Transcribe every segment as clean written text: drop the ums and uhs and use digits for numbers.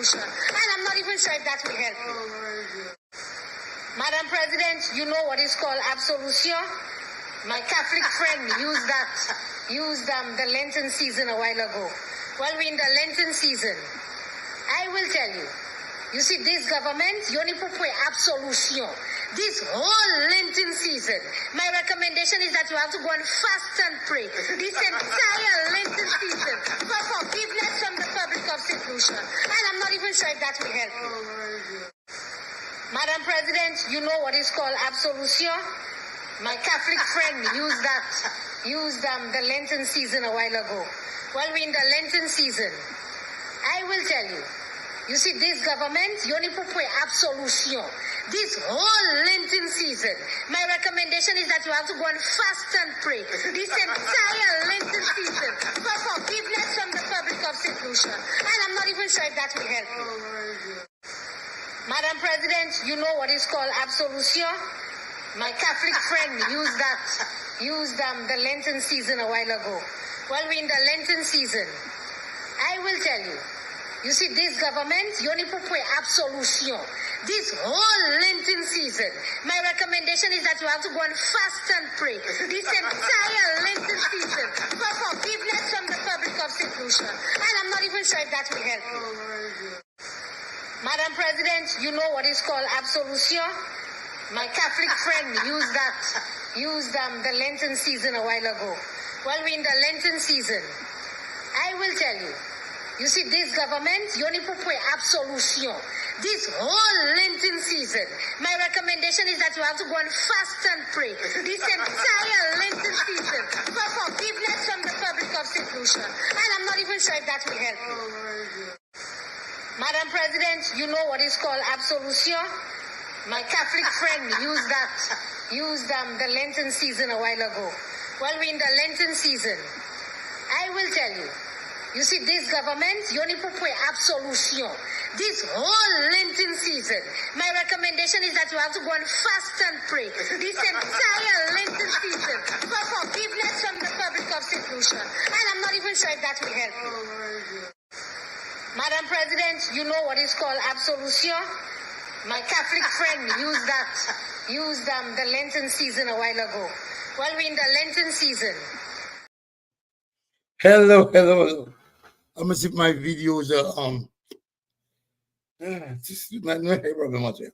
solution. And I'm not even sure if that will help you. Madam President, you know what is called absolution? My Catholic friend used the Lenten season a while ago. Well, we're in the Lenten season. I will tell you. You see, this government, you only put absolution. This whole Lenten season, my recommendation is that you have to go and fast and pray. This entire Lenten season for forgiveness from the public of seclusion. And I'm not even sure if that will help you. Madam President, you know what is called absolution? My Catholic friend used the Lenten season a while ago. Well, we're in the Lenten season. I will tell you. You see, this government, you only put absolution. This whole Lenten season, my recommendation is that you have to go and fast and pray. This entire Lenten season for forgiveness from the public of seclusion. And I'm not even sure if that will help you. Madam President, you know what is called absolution? My Catholic friend used the Lenten season a while ago. Well, we're in the Lenten season. I will tell you. You see, this government, you only put absolution. This whole Lenten season, my recommendation is that you have to go and fast and pray. This entire Lenten season for forgiveness from the public of seclusion. And I'm not even sure if that will help you. Madam President, you know what is called absolution? My Catholic friend used the Lenten season a while ago. Well, we're in the Lenten season. I will tell you. You see, this government, you only put absolution. This whole Lenten season, my recommendation is that you have to go and fast and pray. This entire Lenten season for forgiveness from the public of seclusion. And I'm not even sure if that will help you. Madam President, you know what is called absolution? My Catholic friend used the Lenten season a while ago. Well, we're in the Lenten season. I will tell you. You see, this government, you only put absolution. This whole Lenten season, my recommendation is that you have to go and fast and pray. This entire Lenten season for forgiveness from the public of seclusion. And I'm not even sure if that will help you. Madam President, you know what is called absolution? My Catholic friend used the Lenten season a while ago. Well, we're in the Lenten season. Hello. I'm gonna see if my videos are this is not no problem also.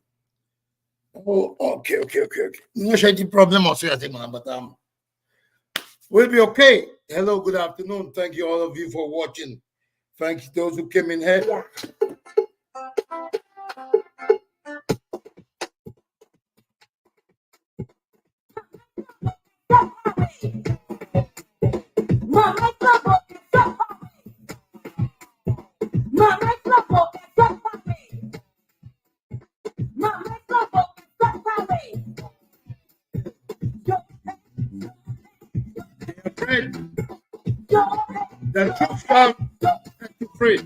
Oh, okay. No shady problem also, I think, man, but we'll be okay. Hello, good afternoon. Thank you all of you for watching. Thank you those who came in here. Yeah. The truth shall set you free.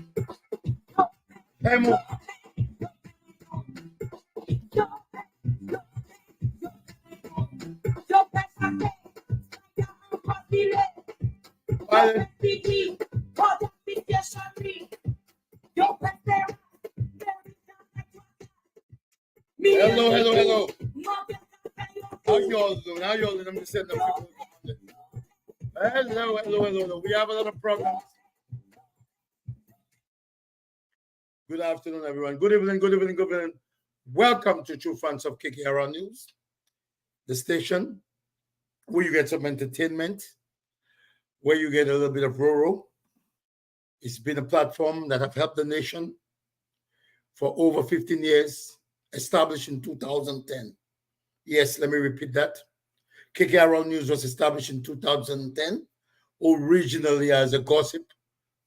Hello. How y'all doing? I'm just sitting up. Hello. We have a lot of problems. Good afternoon, everyone. Good evening. Welcome to True Fans of KKRR News, the station where you get some entertainment, where you get a little bit of rural. It's been a platform that have helped the nation for over 15 years, established in 2010. Yes, let me repeat that. KKRR News was established in 2010, originally as a gossip,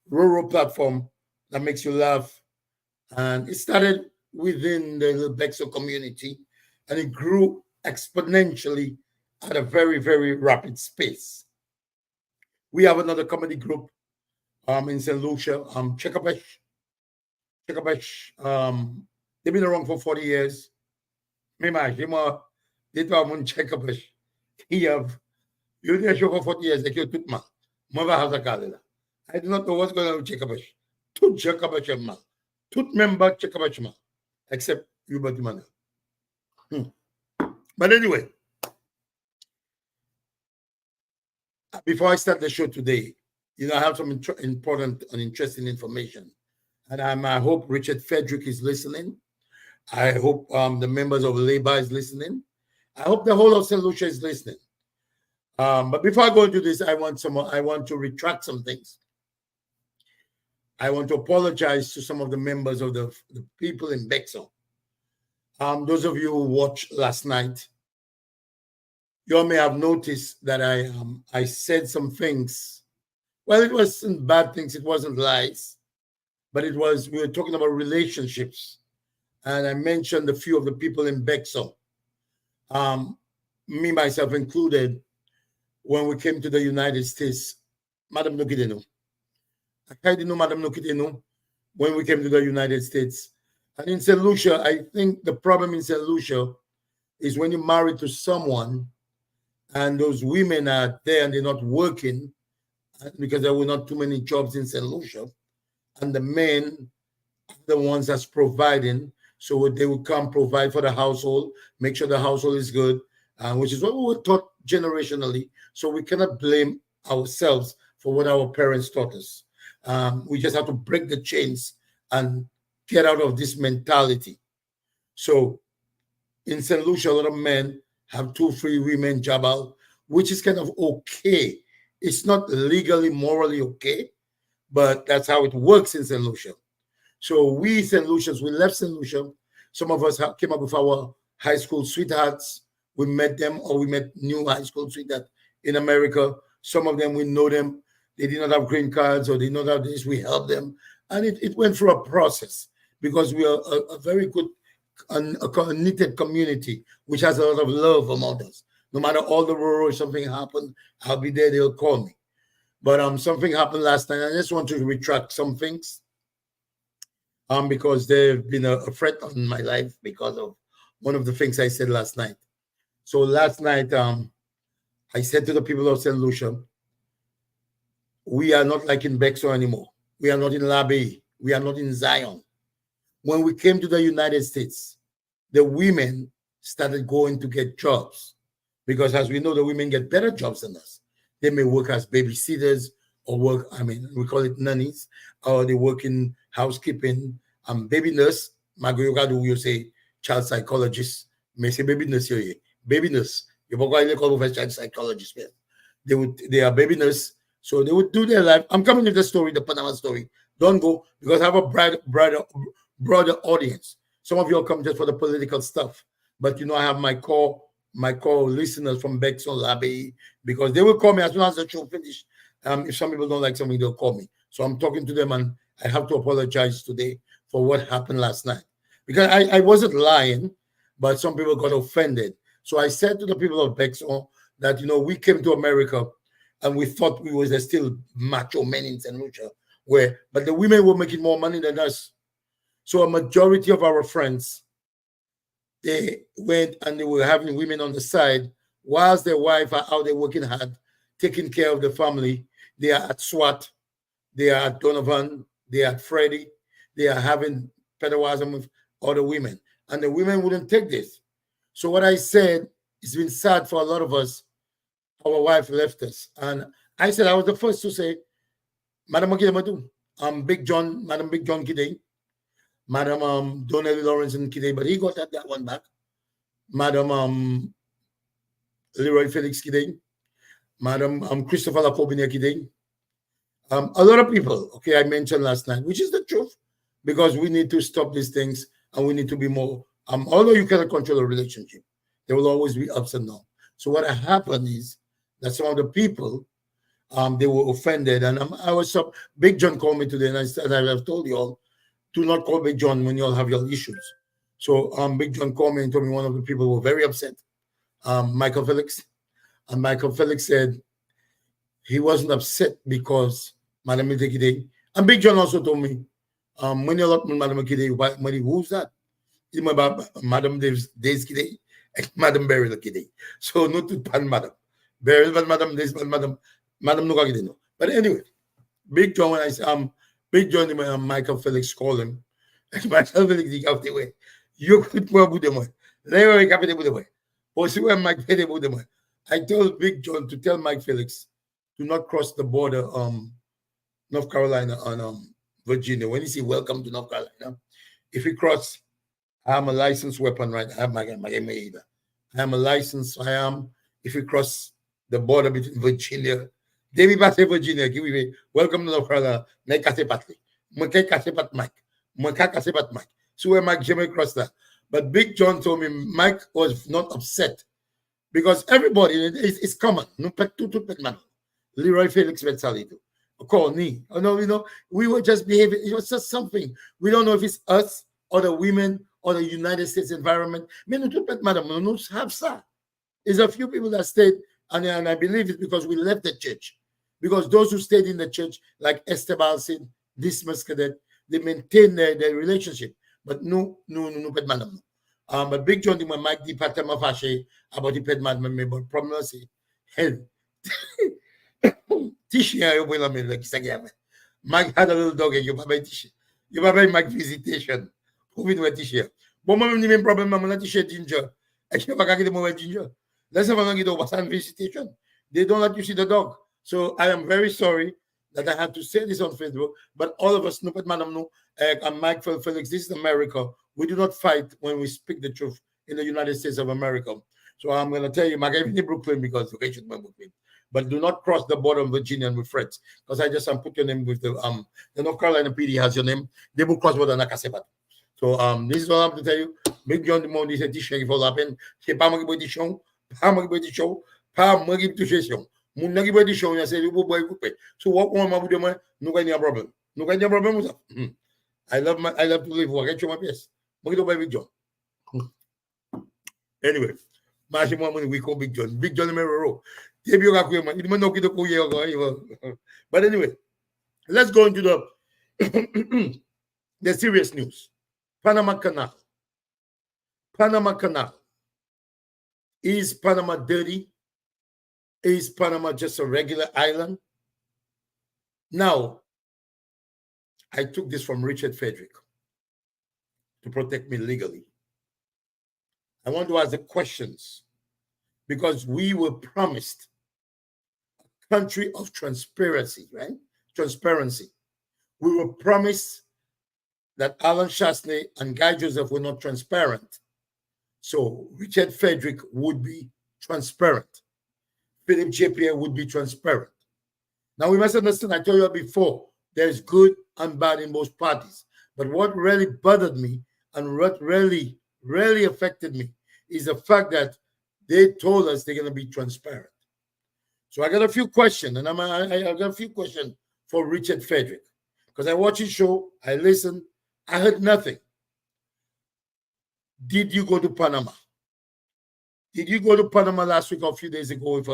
rural platform that makes you laugh. And it started within the Bexo community, and it grew exponentially at a very, very rapid pace. We have another comedy group in St. Lucia, Chekabesh. They've been around for 40 years. They Chekabesh. You didn't show for 40 years, like you took man. Mother has a calendar. I do not know what's going on with Chekabesh. To Chekabesh, man. tout member check up except Hubert Emmanuel. But anyway, before I start the show today, I have some important and interesting information. And I hope Richard Frederick is listening. I hope the members of Labour is listening. I hope the whole of St. Lucia is listening. But before I go into this, I want to retract some things. I want to apologize to some of the members of the people in Bexon. Those of you who watched last night, you all may have noticed that I said some things. Well, it wasn't bad things, it wasn't lies, but we were talking about relationships. And I mentioned a few of the people in Bexon, me, myself included, when we came to the United States. Madam Nukidenu. I didn't know Madam Nukidenu when we came to the United States. And in St. Lucia, I think the problem in St. Lucia is when you're married to someone and those women are there and they're not working because there were not too many jobs in St. Lucia, and the men are the ones that's providing. So they will come provide for the household, make sure the household is good, which is what we were taught generationally. So we cannot blame ourselves for what our parents taught us. We just have to break the chains and get out of this mentality. So in St. Lucia, a lot of men have 2-3 women job out, which is kind of okay. It's not legally, morally okay, but that's how it works in St. Lucia. So we St. Lucians, we left St. Lucia. Some of us came up with our high school sweethearts. We met them, or we met new high school sweethearts in America. Some of them, we know them. They did not have green cards, or they did not have this. We helped them. And it went through a process because we are a very good and a knitted community, which has a lot of love among us. No matter all the rural, something happened, I'll be there, they'll call me. But something happened last night. I just want to retract some things because they've been a threat on my life because of one of the things I said last night. So last night, I said to the people of St. Lucia, we are not like in Bexo anymore. We are not in Labey. We are not in Zion. When we came to the United States, the women started going to get jobs because, as we know, the women get better jobs than us. They may work as babysitters or work, we call it nannies, or they work in housekeeping, baby nurse. Magoyoga do you say child psychologist? May say baby nurse here. Baby nurse. You call child psychologist. They are baby nurse. So they would do their life. I'm coming to the story, the Panama story. Don't go because I have a broader audience. Some of you will come just for the political stuff. But I have my core listeners from Bexon Labey, because they will call me as soon as the show finishes. If some people don't like something, they'll call me. So I'm talking to them, and I have to apologize today for what happened last night. Because I wasn't lying, but some people got offended. So I said to the people of Bexon that, we came to America and we thought we were still macho men in St. Lucia, but the women were making more money than us. So a majority of our friends, they went and they were having women on the side whilst their wife are out there working hard, taking care of the family. They are at SWAT, they are at Donovan, they are at Freddie, they are having pedawasm with other women. And the women wouldn't take this. So what I said, it's been sad for a lot of us. Our wife left us. And I said, I was the first to say, Madam Makidamadu, Big John, Madam Big John Kide, Madam Donnelly Lawrence and Kide, but he got that one back. Madam Leroy Felix Kide, Madam Christopher Lacobinia Kide. A lot of people, okay, I mentioned last night, which is the truth, because we need to stop these things and we need to be more, although you cannot control a relationship, there will always be ups and downs. So what happened is that some of the people, they were offended, and I was Big John called me today, and I said, I have told you all, do not call Big John when you all have your issues. So Big John called me and told me one of the people were very upset, Michael Felix, and Michael Felix said he wasn't upset because Madam Kide, and Big John also told me, when you're not Madam Kide, who's that? It's about Madam Days Kide and Madam Beryl Kide. So not to pan Madam Beryl, but Madam Days, but Madam Nuka Kide. No. But anyway, Big John, when I Big John and Michael Felix called him, Marshall Felix dit capté ouais. Yo coûte pour bout de moi. Là yo capté bout de moi. Pour si ouais Mike fait bout de moi. I told Big John to tell Mike Felix to not cross the border North Carolina on Virginia. When he say welcome to North Carolina, if he cross, I am a licensed weapon, right? I have my either. I am a licensed, I am, if you cross the border between Virginia, David Basse, Virginia, give me welcome to North Carolina, Mike Kase Patli. Mike Kase Pat Mike. So where Mike Jimmy crossed that. But Big John told me Mike was not upset because everybody, it's common. Leroy Felix Vetsalito. Call me. Oh, no, we were just behaving. It was just something. We don't know if it's us or the women or the United States environment. There's a few people that stayed, and I believe it's because we left the church. Because those who stayed in the church, like Esteban said, Dismas Cadet, they maintain their relationship. But no, madam. But Big John, my Mike Di Patama Fashe, about the pet madam, but problem is, hell. Tisha, you will like Sagam. Mike had a little dog, and you buy Mike visitation. Who will wear Tisha? But my main problem, I'm not Tisha ginger. I can't get them over ginger. Let's have a get over some visitation. They don't let you see the dog. So I am very sorry that I had to say this on Facebook. But all of us, Snoopet Madam, no, and Mike Felix, this is America. We do not fight when we speak the truth in the United States of America. So I'm going to tell you, Mike, I'm in Brooklyn because okay, should Brooklyn. But do not cross the border of Virginia and with friends. Because I just put your name with the North Carolina PD has your name. They will cross border Nakasebat. So this is all I have to tell you. Big John the Monde said this shake for happen. C'est pas moi qui dis show, pas moi qui show, pas moi qui touche show. Mon nagi body show, I say you boy coupe. So what one ma bout no got any problem. No got any problem with that. I love to live work. I show my pièce. Moi qui Big John. Anyway, marche moi mon we call Big John. Big John Merero. But anyway, let's go into the the serious news. Panama Canal. Panama Canal. Is Panama dirty? Is Panama just a regular island? Now, I took this from Richard Frederick to protect me legally. I want to ask the questions because we were promised a country of transparency, right? Transparency. We were promised that Alan Chasney and Guy Joseph were not transparent. So Richard Frederick would be transparent. Philip J. Pierre would be transparent. Now we must understand, I told you before, there's good and bad in both parties. But what really bothered me and what really affected me is the fact that they told us they're going to be transparent. So I got a few questions, and I got a few questions for Richard Frederick. Because I watched his show, I listened, I heard nothing. Did you go to Panama? Did you go to Panama last week or a few days ago with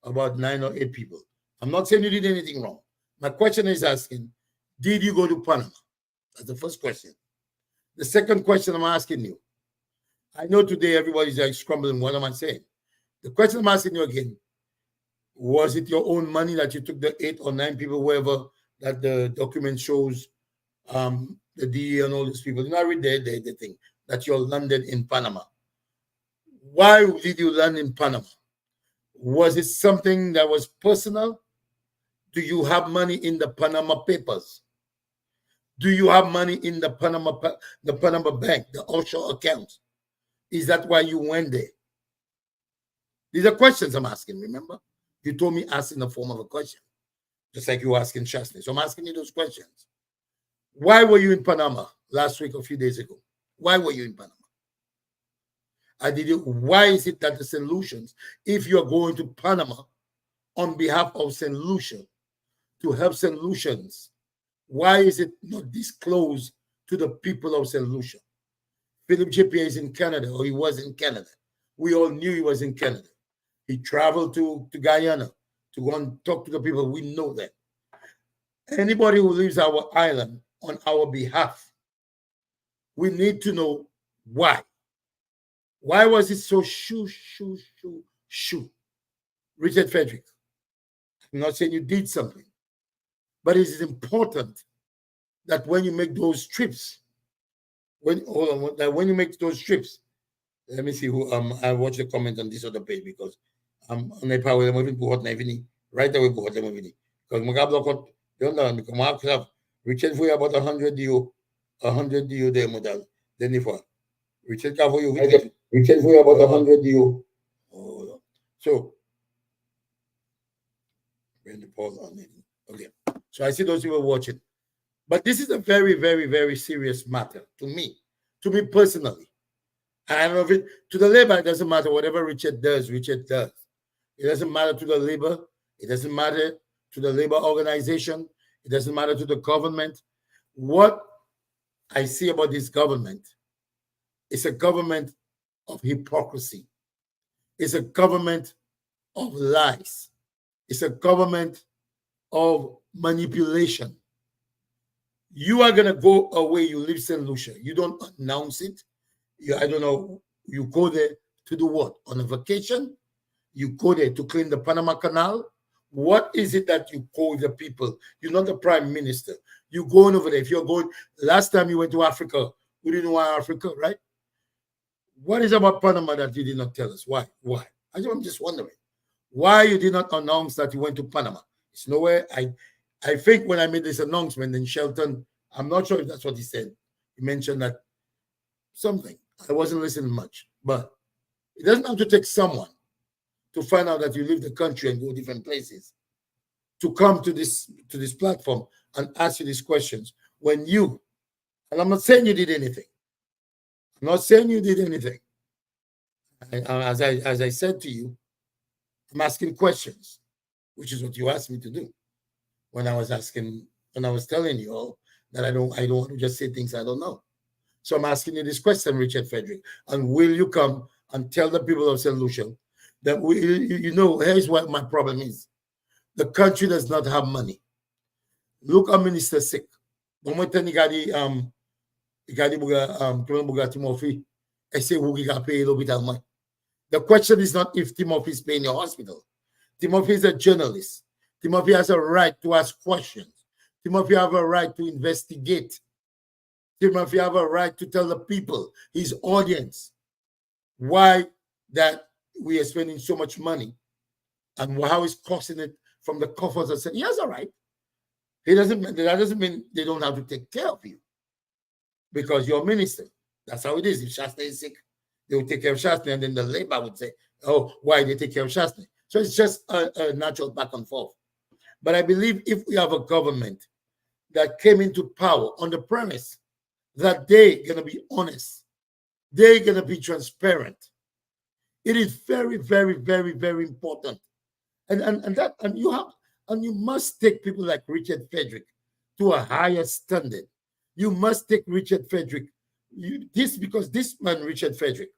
about 9 or 8 people? I'm not saying you did anything wrong. My question is asking, did you go to Panama? That's the first question. The second question I'm asking you, I know today everybody's like scrambling. What am I saying? The question I'm asking you again, was it your own money that you took the 8 or 9 people, wherever that the document shows, the DE and all these people? You know, I read the thing that you landed in Panama. Why did you land in Panama? Was it something that was personal? Do you have money in the Panama papers? Do you have money in the Panama bank, the offshore accounts? Is that why you went there? These are questions I'm asking, remember? You told me ask in the form of a question, just like you were asking Chasney. So I'm asking you those questions. Why were you in Panama last week or a few days ago? Why were you in Panama? Why is it that the St. Lucians, if you're going to Panama on behalf of St. Lucia to help St. Lucians, why is it not disclosed to the people of St. Lucia? Philip J.P. is in Canada, or he was in Canada. We all knew he was in Canada. He traveled to Guyana to go and talk to the people. We know that. Anybody who leaves our island on our behalf, we need to know why. Why was it so shoo? Richard Frederick, I'm not saying you did something, but it is important that when you make those trips, hold on, like when you make those trips, let me see who I watch the comment on this other page because on the power them even go hot right away go hot them because mga block out you know because Mark have Richard for about 100 dio there model then if Richard ka for you Richard for about 100 dio. So when the pause on it. Okay. So I see those people watching. But this is a very, very, very serious matter to me personally. I don't know if it to the labor, it doesn't matter. Whatever Richard does. It doesn't matter to the labor. It doesn't matter to the labor organization. It doesn't matter to the government. What I see about this government is a government of hypocrisy. It's a government of lies. It's a government of manipulation. You are going to go away. You leave St. Lucia. You don't announce it. I don't know. You go there to do what? On a vacation? You go there to clean the Panama Canal? What is it that you call the people? You're not the prime minister. You're going over there. If you're going, last time you went to Africa, we didn't know why Africa, right? What is about Panama that you did not tell us? Why? I'm just wondering. Why you did not announce that you went to Panama? It's nowhere. I think when I made this announcement in Shelton, I'm not sure if that's what he said. He mentioned that something. I wasn't listening much. But it doesn't have to take someone to find out that you leave the country and go different places to come to this platform and ask you these questions when you, and I'm not saying you did anything. I'm not saying you did anything. As I said to you, I'm asking questions, which is what you asked me to do when I was telling you all that I don't want to just say things I don't know. So I'm asking you this question, Richard Frederick, and will you come and tell the people of St. Lucia that here's what my problem is. The country does not have money. Look, our minister sick. The question is not if Timothy is paying your hospital. Timothy is a journalist. Timothy has a right to ask questions. Timothy has a right to investigate. Timothy has a right to tell the people, his audience, why that we are spending so much money and how it's costing it from the coffers. He has a right. That doesn't mean they don't have to take care of you because you're a minister. That's how it is. If Shasta is sick, they will take care of Shasta, and then the labor would say, oh, why they take care of Shasta? So it's just a natural back and forth. But I believe if we have a government that came into power on the premise that they're going to be honest, they're going to be transparent, it is very, very, very, very important. And you must take people like Richard Frederick to a higher standard. You must take Richard Frederick. Because this man, Richard Frederick,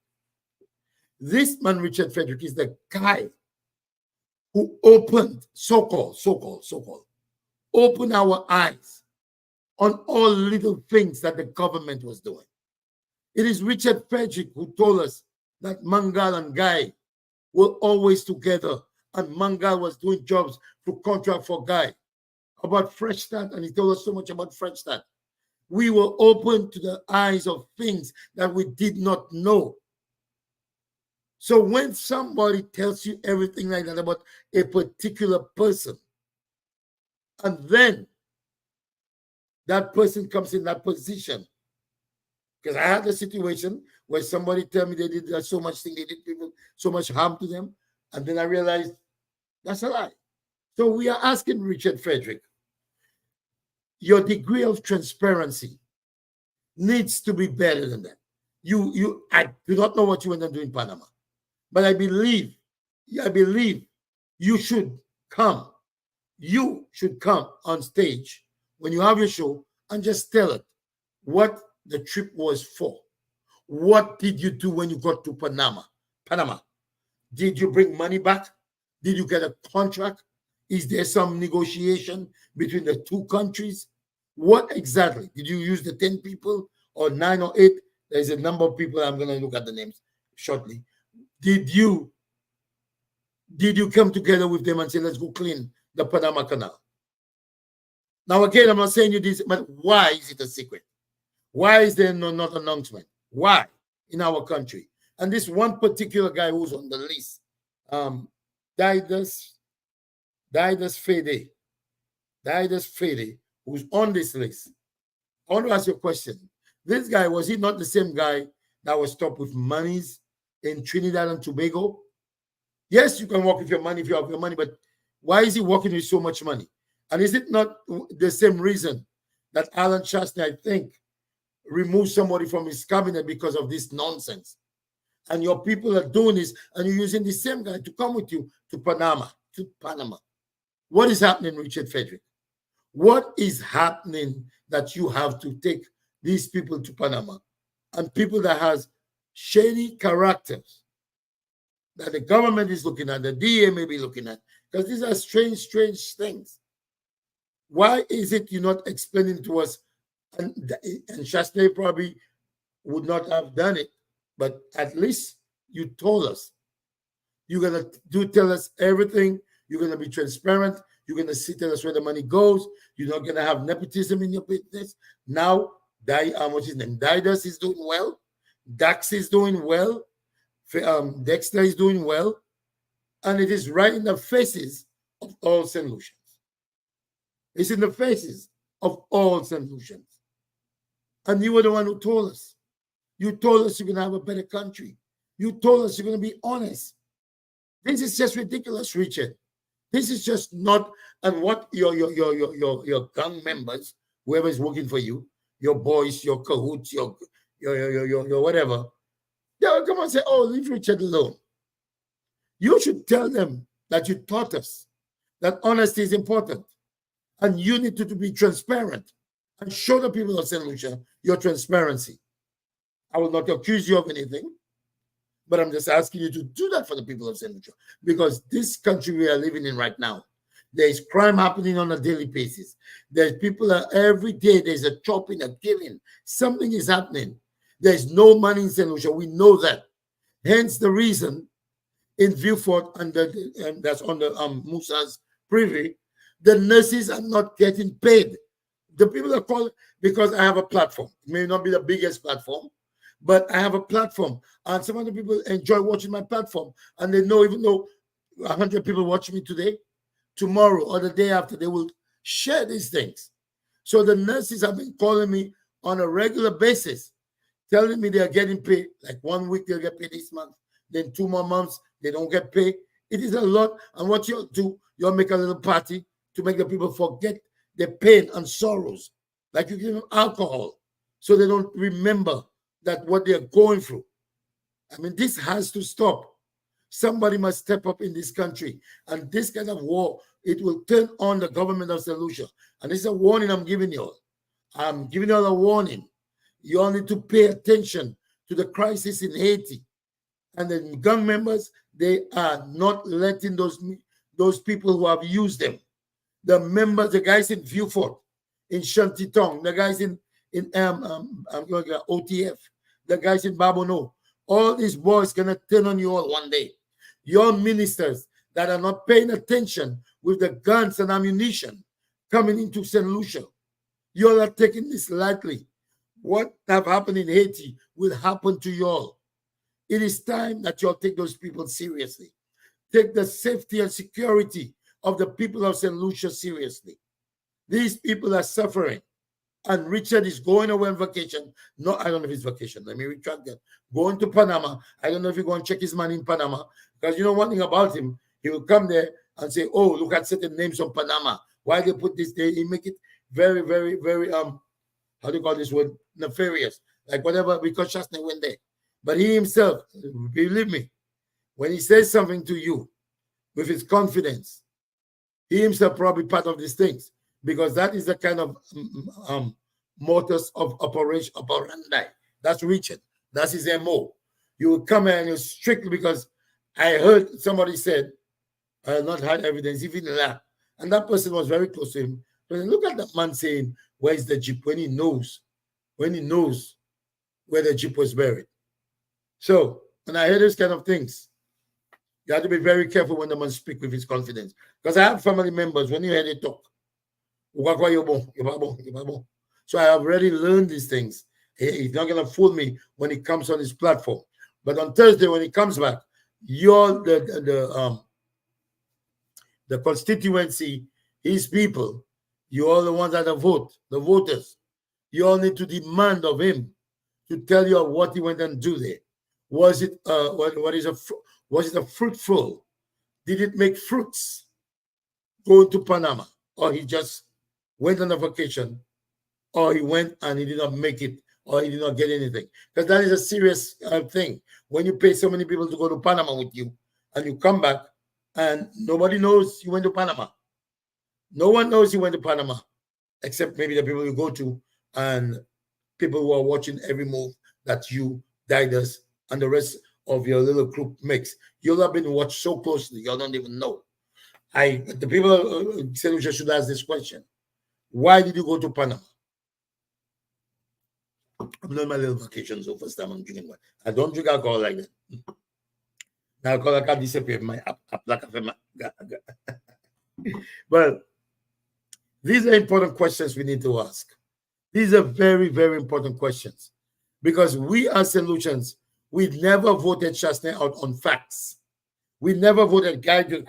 is the guy who opened, so-called, opened our eyes on all little things that the government was doing. It is Richard Frederick who told us that Mangal and Guy were always together, and Mangal was doing jobs through contract for Guy about Fresh Start, and he told us so much about Fresh Start. We were open to the eyes of things that we did not know. So when somebody tells you everything like that about a particular person, and then that person comes in that position, because I had a situation where somebody tell me they did so much thing, they did people so much harm to them, and then I realized that's a lie. So we are asking Richard Frederick, your degree of transparency needs to be better than that. I do not know what you went and do in Panama, but I believe you should come. You should come on stage when you have your show and just tell it what the trip was for. What did you do when you got to Panama? Did you bring money back? Did you get a contract? Is there some negotiation between the two countries? What exactly? Did you use the 10 people or 9 or 8? There's a number of people. I'm going to look at the names shortly. Did you come together with them and say, let's go clean the Panama Canal? Now, again, I'm not saying you this, but why is it a secret? Why is there not announcement? Why in our country? And this one particular guy who's on the list, Didas Fede, who's on this list. I want to ask you a question. This guy, was he not the same guy that was stopped with monies in Trinidad and Tobago? Yes, you can walk with your money if you have your money, but why is he walking with so much money? And is it not the same reason that Alan Chastney, I think, removed somebody from his cabinet because of this nonsense? And your people are doing this, and you're using the same guy to come with you to Panama. What is happening, Richard Frederick? What is happening that you have to take these people to Panama, and people that has shady characters that the government is looking at, the DA may be looking at, because these are strange things. Why is it you're not explaining to us? And Chastney probably would not have done it, but at least you told us. You're going to tell us everything. You're going to be transparent. You're going to tell us where the money goes. You're not going to have nepotism in your business. Now, what's his name? Didas is doing well. Dax is doing well. Dexter is doing well. And it is right in the faces of all St. Lucians. It's in the faces of all St. Lucians. And you were the one who told us. You told us you're going to have a better country. You told us you're going to be honest. This is just ridiculous, Richard. This is just not, and what your gang members, whoever is working for you, your boys, your cahoots, your whatever, they'll come and say, oh, leave Richard alone. You should tell them that you taught us that honesty is important, and you need to be transparent and show the people of St. Lucia your transparency. I will not accuse you of anything, but I'm just asking you to do that for the people of St. Lucia, because this country we are living in right now, there is crime happening on a daily basis. There's people every day, there's a chopping, a killing. Something is happening. There's no money in St. Lucia. We know that. Hence the reason in Viewfort, and that's on the Musa's privy, the nurses are not getting paid. The people are calling because I have a platform. It may not be the biggest platform, but I have a platform, and some other people enjoy watching my platform, and they know, even though 100 people watch me today, tomorrow or the day after, they will share these things. So the nurses have been calling me on a regular basis, telling me they are getting paid. Like 1 week they'll get paid this month, then 2 more months they don't get paid. It is a lot. And what you'll do, you'll make a little party to make the people forget their pain and sorrows. Like you give them alcohol, so they don't remember that what they're going through. I mean, this has to stop. Somebody must step up in this country. And this kind of war, it will turn on the government of St. Lucia. And this is a warning I'm giving you all. I'm giving you all a warning. You all need to pay attention to the crisis in Haiti. And the gang members, they are not letting those people who have used them. The members, the guys in Viewfort, in Shantitong, the guys in OTF, the guys in Babono, all these boys gonna turn on you all one day. Your ministers that are not paying attention with the guns and ammunition coming into St. Lucia, you all are taking this lightly. What have happened in Haiti will happen to you all. It is time that you all take those people seriously. Take the safety and security of the people of St. Lucia seriously. These people are suffering. And Richard is going away on vacation. No, I don't know if it's vacation. Let me retract that. Going to Panama. I don't know if he's going to check his money in Panama. Because you know one thing about him, he will come there and say, oh, look at certain names on Panama. Why they put this there? He make it very, very, very, how do you call this word? Nefarious. Like whatever, because Chastney went there. But he himself, believe me, when he says something to you with his confidence, he himself probably part of these things. Because that is the kind of modus of operandi. That's Richard. That's his MO. You will come in and you strictly, because I heard somebody said, I have not had evidence, even that. And that person was very close to him. But look at that man saying, where's the jeep? When he knows where the jeep was buried. So when I hear those kind of things, you have to be very careful when the man speaks with his confidence. Because I have family members, when you hear they talk, so I have already learned these things. He's not going to fool me when he comes on his platform. But on Thursday, when he comes back, you're the constituency, his people, you all the ones that vote, the voters. You all need to demand of him to tell you what he went and do there. Was it was it a fruitful? Did it make fruits going to Panama, or he just went on a vacation, or he went and he did not make it, or he did not get anything? Because that is a serious thing. When you pay so many people to go to Panama with you, and you come back, and nobody knows you went to Panama. No one knows you went to Panama, except maybe the people you go to and people who are watching every move that you, Didas, and the rest of your little group makes. You'll have been watched so closely, you don't even know. The people said we should ask this question. Why did you go to Panama? I'm doing my little vacation, so first time I'm drinking wine. I don't drink alcohol like that. Now alcohol can disappear from my Well, these are important questions we need to ask. These are very, very important questions. Because we as Solutions, we never voted Chasney out on facts. We never voted Guy Joseph.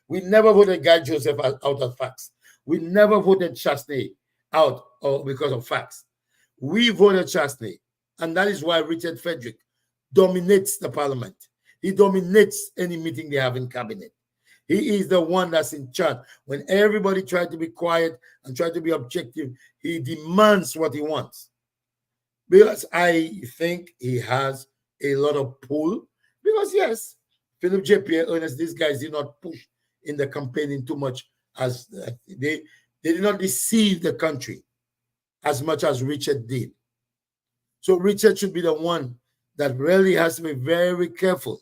We never voted Guy Joseph out of facts. We never voted Chasney out because of facts. We voted Chasney, and that is why Richard Frederick dominates the parliament. He dominates any meeting they have in cabinet. He is the one that's in charge. When everybody tried to be quiet and try to be objective, he demands what he wants. Because I think he has a lot of pull. Because yes, Philip J. Pierre Ernest, these guys did not push in the campaigning too much as they did not deceive the country as much as Richard did. So Richard should be the one that really has to be very careful.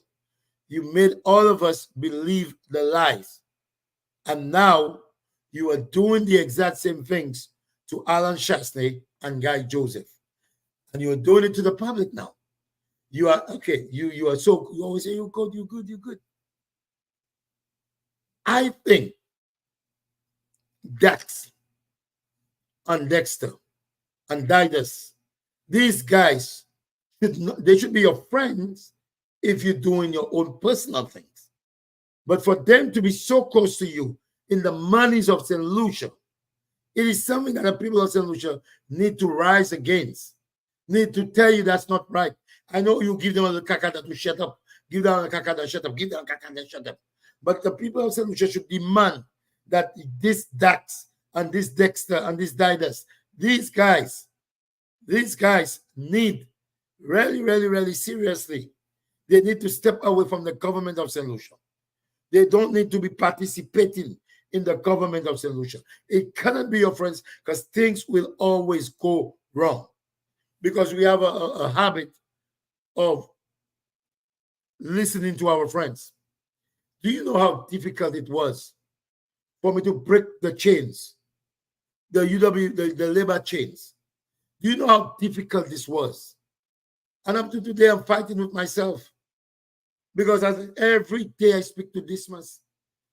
You made all of us believe the lies. And now you are doing the exact same things to Alan Chasney and Guy Joseph. And you are doing it to the public now. You are, okay, you are so, you always say, you're good, you're good, you're good. I think Dax and Dexter and Didas, these guys, they should be your friends if you're doing your own personal things. But for them to be so close to you in the monies of St. Lucia, it is something that the people of St. Lucia need to rise against, need to tell you that's not right. I know you give them a kakada to shut up, give them a kakada to shut up, give them a kakada to shut up. But the people of St. Lucia should demand that this Dax and this Dexter and this Didas, these guys need really, really, really seriously, they need to step away from the government of St. Lucia. They don't need to be participating in the government of St. Lucia. It cannot be your friends because things will always go wrong. Because we have a habit of listening to our friends. Do you know how difficult it was for me to break the chains, the UW, the labor chains? Do you know how difficult this was? And up to today, I'm fighting with myself. Because every day I speak to Dismas,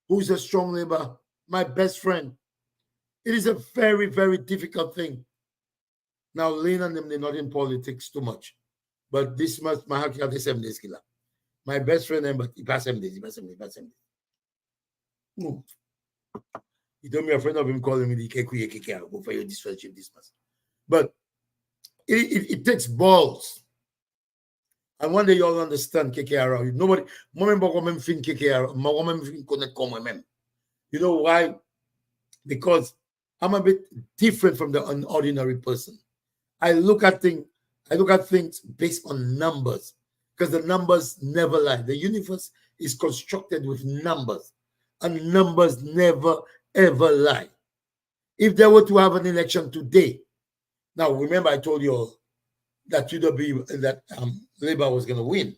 who is a strong labor, my best friend. It is a very, very difficult thing. Now, Lane and them, they're not in politics too much. But Dismas, my best friend, but he passed him this, he passed him this. No. He told me a friend of him calling me the KK, go for your friendship, Dismas. But it takes balls. And one day you all understand KKR. Nobody, you know why? Because I'm a bit different from the ordinary person. I look at things based on numbers, because the numbers never lie. The universe is constructed with numbers, and numbers never ever lie. If they were to have an election today, now remember I told you all that UW that Labour was going to win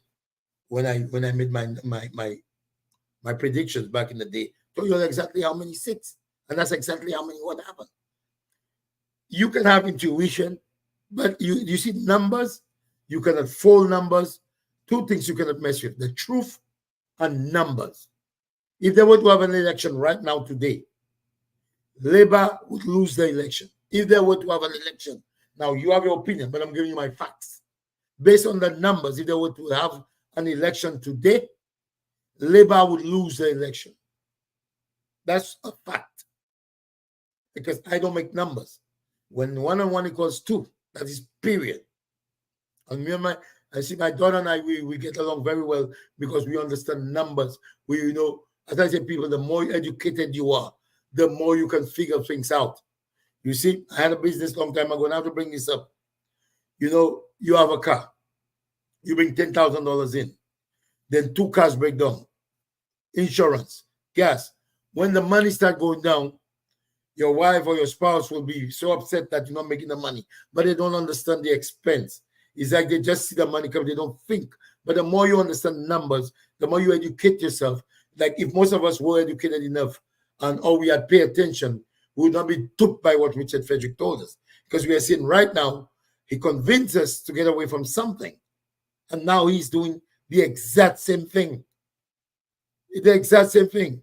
when I made my predictions back in the day. Told you exactly how many seats, and that's exactly how many what happened. You can have intuition, but you see numbers, you cannot fold numbers. Two things you cannot mess with: the truth and numbers. If they were to have an election right now today, Labour would lose the election. If they were to have an election Now, you have your opinion, but I'm giving you my facts. Based on the numbers, if they were to have an election today, Labour would lose the election. That's a fact. Because I don't make numbers. When 1 and 1 equals 2, that is period. And me and I see my daughter and I, we get along very well because we understand numbers. We, as I say, people, the more educated you are, the more you can figure things out. You see, I had a business long time ago, and I have to bring this up. You have a car. You bring $10,000 in. Then 2 cars break down. Insurance, gas. When the money starts going down, your wife or your spouse will be so upset that you're not making the money, but they don't understand the expense. It's like they just see the money come, they don't think. But the more you understand numbers, the more you educate yourself. Like if most of us were educated enough and all we had pay attention, we would not be duped by what Richard Frederick told us. Because we are seeing right now, he convinced us to get away from something. And now he's doing the exact same thing. The exact same thing.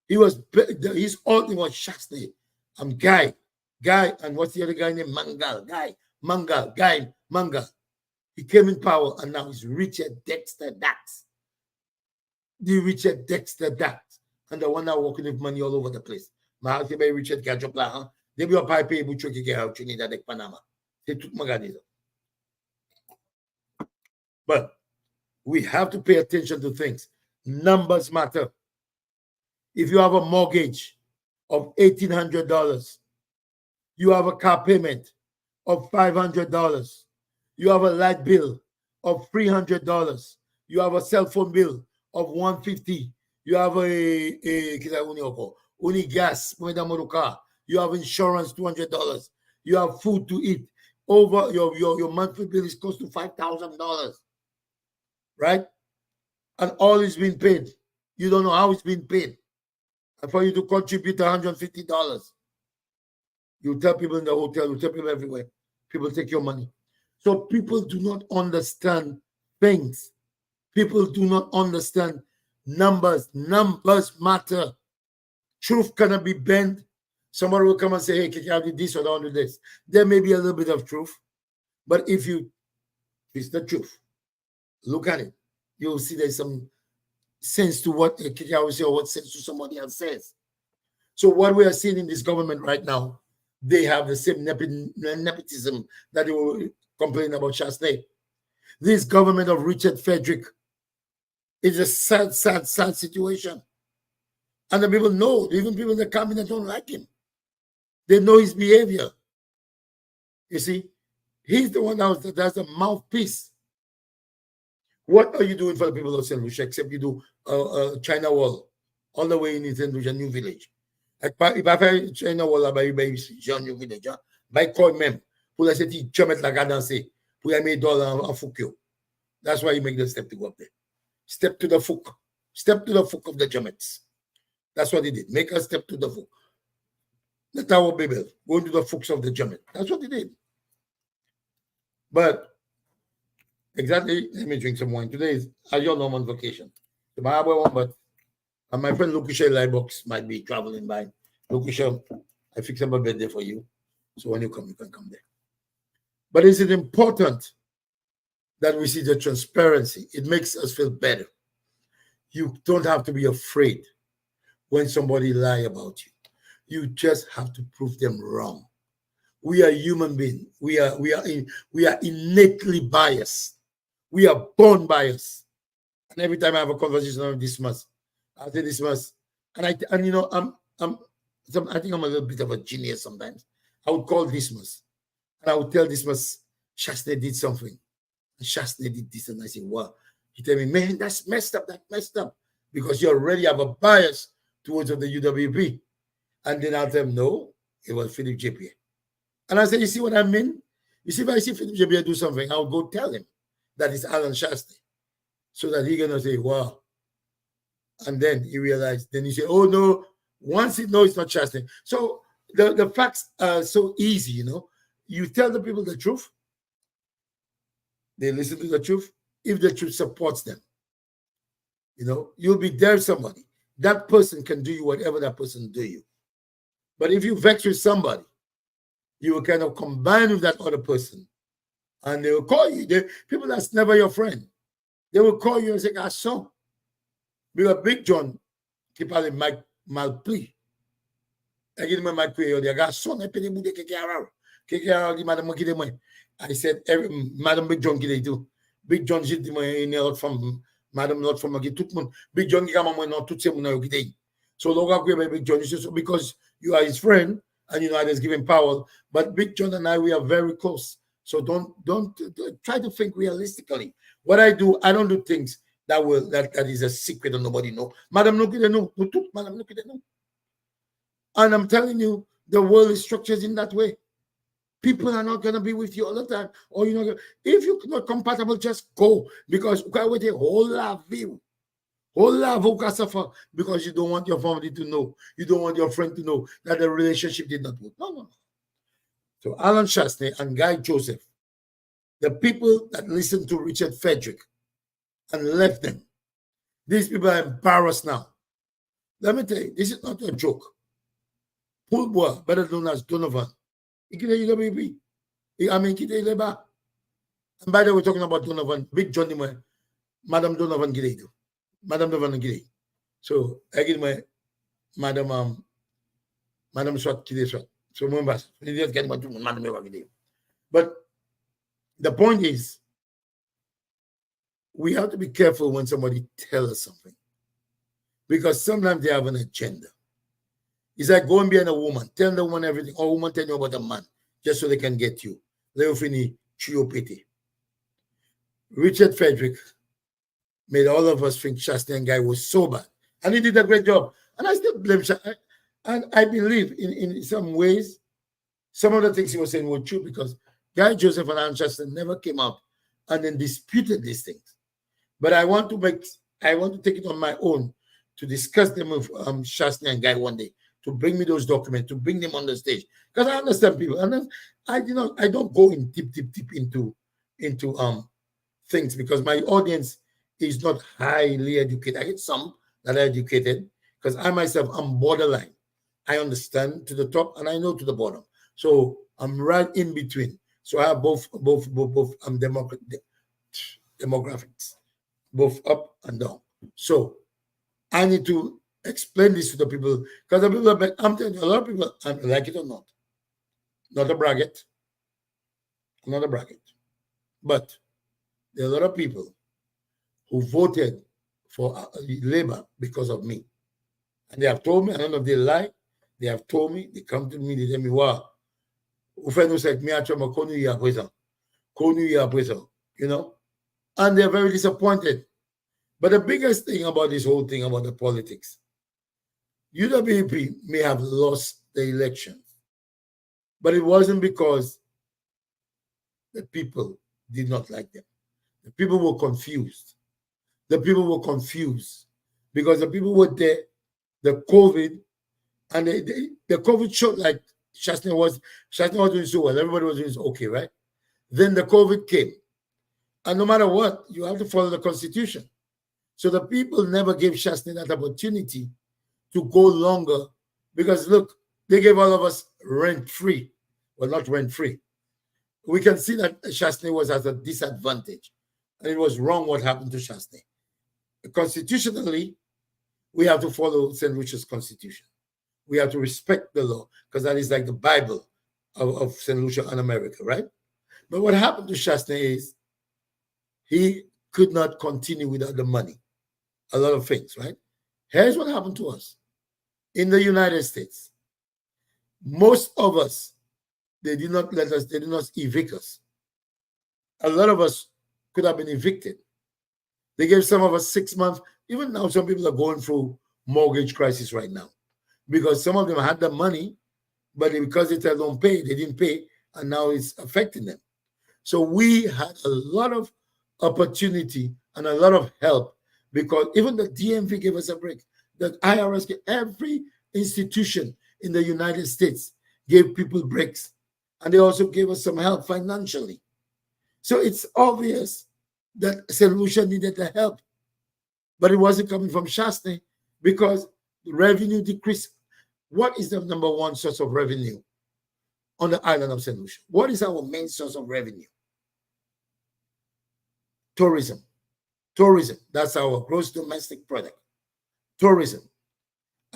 His all thing was Shastri. Guy, and what's the other guy named Mangal. He came in power, and now he's Richard Dexter Dax. The Richard Dexter Dax. And the one now walking with money all over the place. Richard Gajopla, they be a pipe Buchoki out Trinidad de Panama. They took Maganizo. But we have to pay attention to things. Numbers matter. If you have a mortgage of $1,800, you have a car payment of $500, you have a light bill of $300, you have a cell phone bill of $150, you have gas, you have insurance $200, you have food to eat. Over your monthly bill is close to $5,000, right? And all is being paid. You don't know how it's being paid. And for you to contribute $150, you tell people in the hotel, you tell people everywhere, people take your money. So people do not understand things. People do not understand numbers. Numbers matter. Truth cannot be bent. Somebody will come and say, hey, can I do this or don't do this? There may be a little bit of truth, but it's the truth. Look at it. You'll see there's some sense to what Kiki will say or what sense to somebody else says. So what we are seeing in this government right now, they have the same nepotism that they were complaining about Chasney. This government of Richard Frederick is a sad situation. And the people know, even people in the cabinet don't like him. They know his behavior. You see, he's the one that's the mouthpiece. What are you doing for the people of St. Lucia except you do China Wall all the way in St. Lucia New Village? If I fais China Wall by Jean New Village, by call même pour la city mettre la garde danser pour y mettre $1 en Foucault. That's why you make the step to go up there. Step to the Fouk. Step to the Fouk of the Jemets. That's what he did. Make a step to the Fouk. The Tower Babel. Go into the Fouks of the Jemet. That's what he did. But exactly, let me drink some wine. Today is, as you know, I'm on vacation. But my friend Lukusha Lightbox might be traveling by. Lukusha, I fix up a bed there for you. So when you come, you can come there. But is it important that we see the transparency? It makes us feel better. You don't have to be afraid when somebody lie about you. You just have to prove them wrong. We are human beings. We are innately biased. We are born biased. And every time I have a conversation on Dismas, I say Dismas, and I think I'm a little bit of a genius sometimes. I would call Dismas, and I would tell Dismas, Shastne did something, and Shastne did this, and I say, wow. He tell me, man, that's messed up. That's messed up, because you already have a bias towards the UWP. And then I'll tell him, no, it was Philip J.P. And I said, you see what I mean? You see, if I see Philip J.P. do something, I'll go tell him that it's Alan Shastne, so that he's going to say, wow. And then he realized, then he said, oh, no, once he knows it's not Shastne. So the facts are so easy, you know. You tell the people the truth, they listen to the truth. If the truth supports them, you know, you'll be there somebody. That person can do you whatever that person do you. But if you vex with somebody, you will kind of combine with that other person. And they will call you. People that's never your friend. They will call you and say, garçon. Because Big John, qui parle mal pris. Il m'a mal pris. Il dit, garçon, et puis il dit, qu'est-ce dit, madame, qui dit, moi. I said, Madame Big John, qui dit tout. Big John, j'ai dit, moi, il est l'autre femme. Madame, l'autre femme, qui tout le monde. Big John, qui a moi, non, tout ces gens qui dit. So, Big John, because you are his friend, and you know, it has given power. But Big John and I, we are very close. So don't try to think realistically. What I do, I don't do things that is a secret and nobody know. Madam, look at the no. Madam, look at the no. And I'm telling you, the world is structured in that way. People are not gonna be with you all the time. Or you know, if you're not compatible, just go. Because with a whole lot of you. Whole lot of suffer because you don't want your family to know. You don't want your friend to know that the relationship did not work. No. So Alan Chastney and Guy Joseph, the people that listened to Richard Frederick and left them, these people are embarrassed now. Let me tell you, this is not a joke. Paul Bois, better known as Donovan, I mean, and by the way, we're talking about Donovan, Big Johnny, Madam Donovan Giledo. Madam Donovan Giledo. So, I get my Madam Swat Giledo. So, but the point is, we have to be careful when somebody tells us something, because sometimes they have an agenda. It's like going behind a woman, tell the woman everything, or woman tell you about a man, just so they can get you. Richard Frederick made all of us think Chastney and Guy was so bad, and he did a great job. And I still blame Chastney. And I believe in some ways, some of the things he was saying were true, because Guy Joseph and Alan Chastney never came out and then disputed these things. But I want to take it on my own to discuss them with Chastney and Guy one day, to bring me those documents, to bring them on the stage. Because I understand people. And then I don't go in deep into things, because my audience is not highly educated. I get some that are educated, because I myself, I'm borderline. I understand to the top and I know to the bottom. So I'm right in between. So I have both demographics, both up and down. So I need to explain this to the people, because the people, I'm telling you, a lot of people, like it or not a bracket, but there are a lot of people who voted for Labour because of me. And they have told me, I don't know if they lie, they have told me, they come to me, they tell me, wow, you know, and they're very disappointed. But the biggest thing about this whole thing about the politics, UWP may have lost the election, but it wasn't because the people did not like them. The people were confused. Because the people were there, the COVID, and the COVID showed like Chastney was doing so well. Everybody was doing okay, right? Then the COVID came. And no matter what, you have to follow the Constitution. So the people never gave Chastney that opportunity to go longer, because look, they gave all of us rent-free. Well, not rent-free. We can see that Chastney was at a disadvantage. And it was wrong what happened to Chastney. Constitutionally, we have to follow St. Lucia's Constitution. We have to respect the law, because that is like the Bible of St. Lucia and America, right? But what happened to Chastney is he could not continue without the money. A lot of things, right? Here's what happened to us. In the United States, most of us, they did not evict us. A lot of us could have been evicted. They gave some of us 6 months. Even now, some people are going through mortgage crisis right now, because some of them had the money, but because they don't pay, they didn't pay, and now it's affecting them. So we had a lot of opportunity and a lot of help, because even the DMV gave us a break. The IRS, every institution in the United States gave people breaks, and they also gave us some help financially. So it's obvious that St. Lucia needed the help, but it wasn't coming from Chastney, because the revenue decreased. What is the number one source of revenue on the island of St. Lucia? What is our main source of revenue? Tourism. Tourism. That's our gross domestic product. Tourism.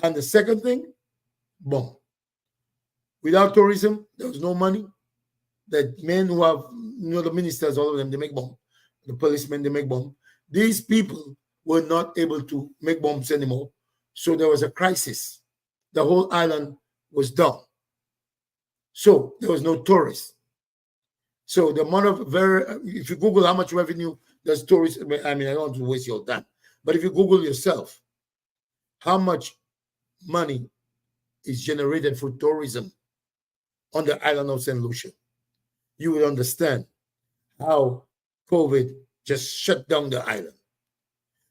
And the second thing, bomb. Without tourism, there was no money. The men who have, the ministers, all of them, they make bomb. The policemen, they make bomb. These people were not able to make bombs anymore. So there was a crisis. The whole island was down. So there was no tourists. So the amount of if you Google how much revenue does tourists, I don't want to waste your time, but if you Google yourself, how much money is generated for tourism on the island of St. Lucia, you will understand how COVID just shut down the island.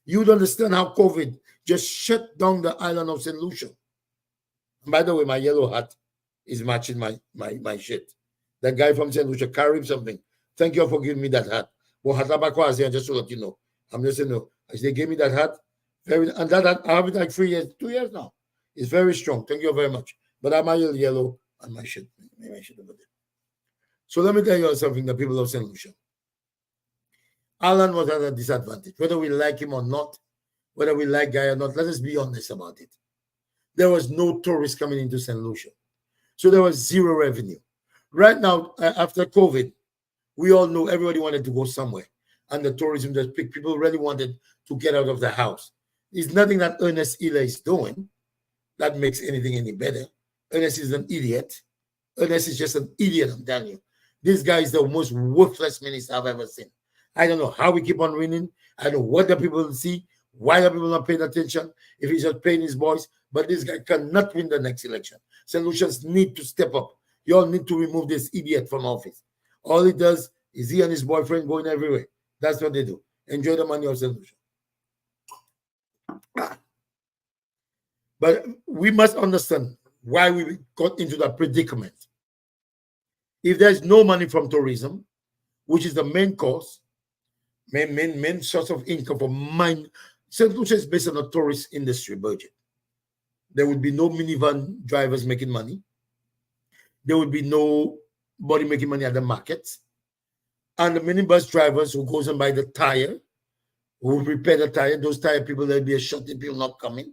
You would understand how COVID just shut down the island of St. Lucia. And by the way, my yellow hat is matching my shit. That guy from St. Lucia carried something. Thank you for giving me that hat. Well, Hatabako is here just to let you know. I'm just saying, no. They gave me that hat. And that hat, I have it like 3 years, 2 years now. It's very strong. Thank you very much. But I'm a little yellow on my shit. Maybe I should have it. So let me tell you something, the people of St. Lucia. Alan was at a disadvantage. Whether we like him or not, whether we like Guy or not, let us be honest about it. There was no tourists coming into St. Lucia. So there was zero revenue. Right now, after COVID, we all know everybody wanted to go somewhere. And the tourism just picked. People really wanted to get out of the house. It's nothing that Ernest Ila is doing that makes anything any better. Ernest is an idiot. Ernest is just an idiot, I'm telling you. This guy is the most worthless minister I've ever seen. I don't know how we keep on winning. I don't know what the people see, why the people not paying attention, if he's just paying his voice. But this guy cannot win the next election. St. Lucians need to step up. You all need to remove this idiot from office. All he does is he and his boyfriend going everywhere. That's what they do. Enjoy the money of St. Lucia. But we must understand why we got into that predicament. If there's no money from tourism, which is the main cause, main source of income for mine, St. Lucia is based on a tourist industry budget. There would be no minivan drivers making money. There would be nobody making money at the markets. And the minibus drivers who goes and buy the tire, who repair the tire, those tire people, there'd be a shot in people not coming.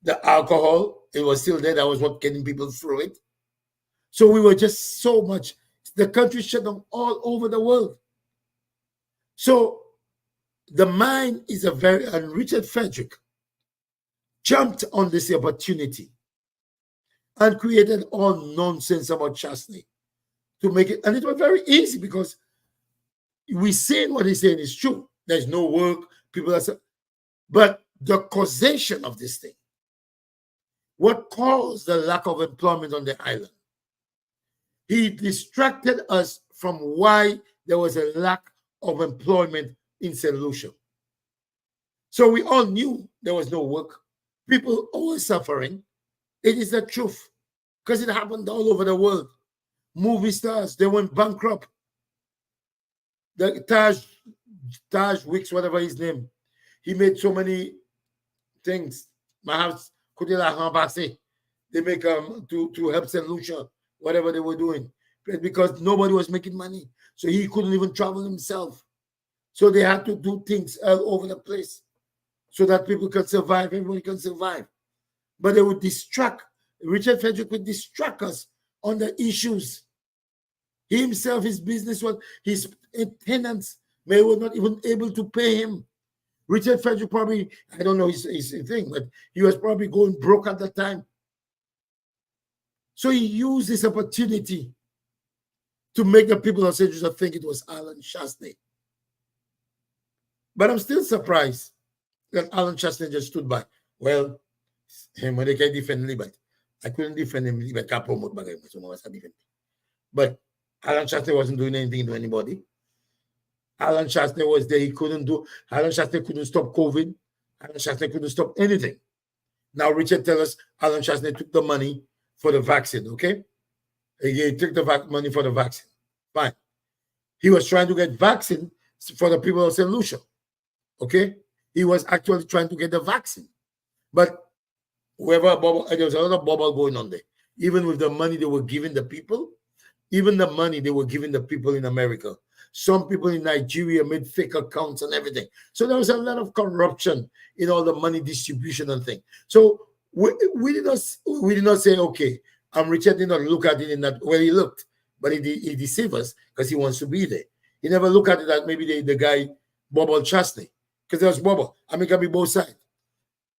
The alcohol, it was still there. That was what getting people through it. So we were just so much. The country shut down all over the world. So the mine is and Richard Frederick jumped on this opportunity and created all nonsense about Chastney to make it. And it was very easy because we saying what he's saying is true. There's no work. People are saying, but the causation of this thing, what caused the lack of employment on the island? He distracted us from why there was a lack of employment in St. Lucia. So we all knew there was no work. People always suffering. It is the truth because it happened all over the world. Movie stars, they went bankrupt. The Taj Wicks, whatever his name, he made so many things. My house, they make to help St. Lucia, whatever they were doing, because nobody was making money. So he couldn't even travel himself. So they had to do things all over the place so that people can survive, everybody can survive. But they would distract, Richard Frederick would distract us on the issues. He himself, his business, his tenants were not even able to pay him. Richard Frederick probably, I don't know his thing, but he was probably going broke at the time. So he used this opportunity to make the people of St. Lucia think it was Alan Chastney. But I'm still surprised that Alan Chastney just stood by. Well, when they can defend Libet, I couldn't defend him. Libet can't promote bagay, so I was defend. But Alan Chastney wasn't doing anything to anybody. Alan Chastney was there. Alan Chastney couldn't stop COVID. Alan Chastney couldn't stop anything. Now Richard tells us Alan Chastney took the money for the vaccine, okay? He took the money for the vaccine. Fine. He was trying to get vaccine for the people of St. Lucia, okay? He was actually trying to get the vaccine. But there was a lot of bubble going on there. Even with the money they were giving the people, Even the money they were giving the people in America. Some people in Nigeria made fake accounts and everything. So there was a lot of corruption in all the money distribution and thing. So we did not say, okay, Richard did not look at it in that. Well, he looked, but he deceived us because he wants to be there. He never looked at it that maybe the guy bubble Chastney, because there was bubble. I mean, it can be both sides.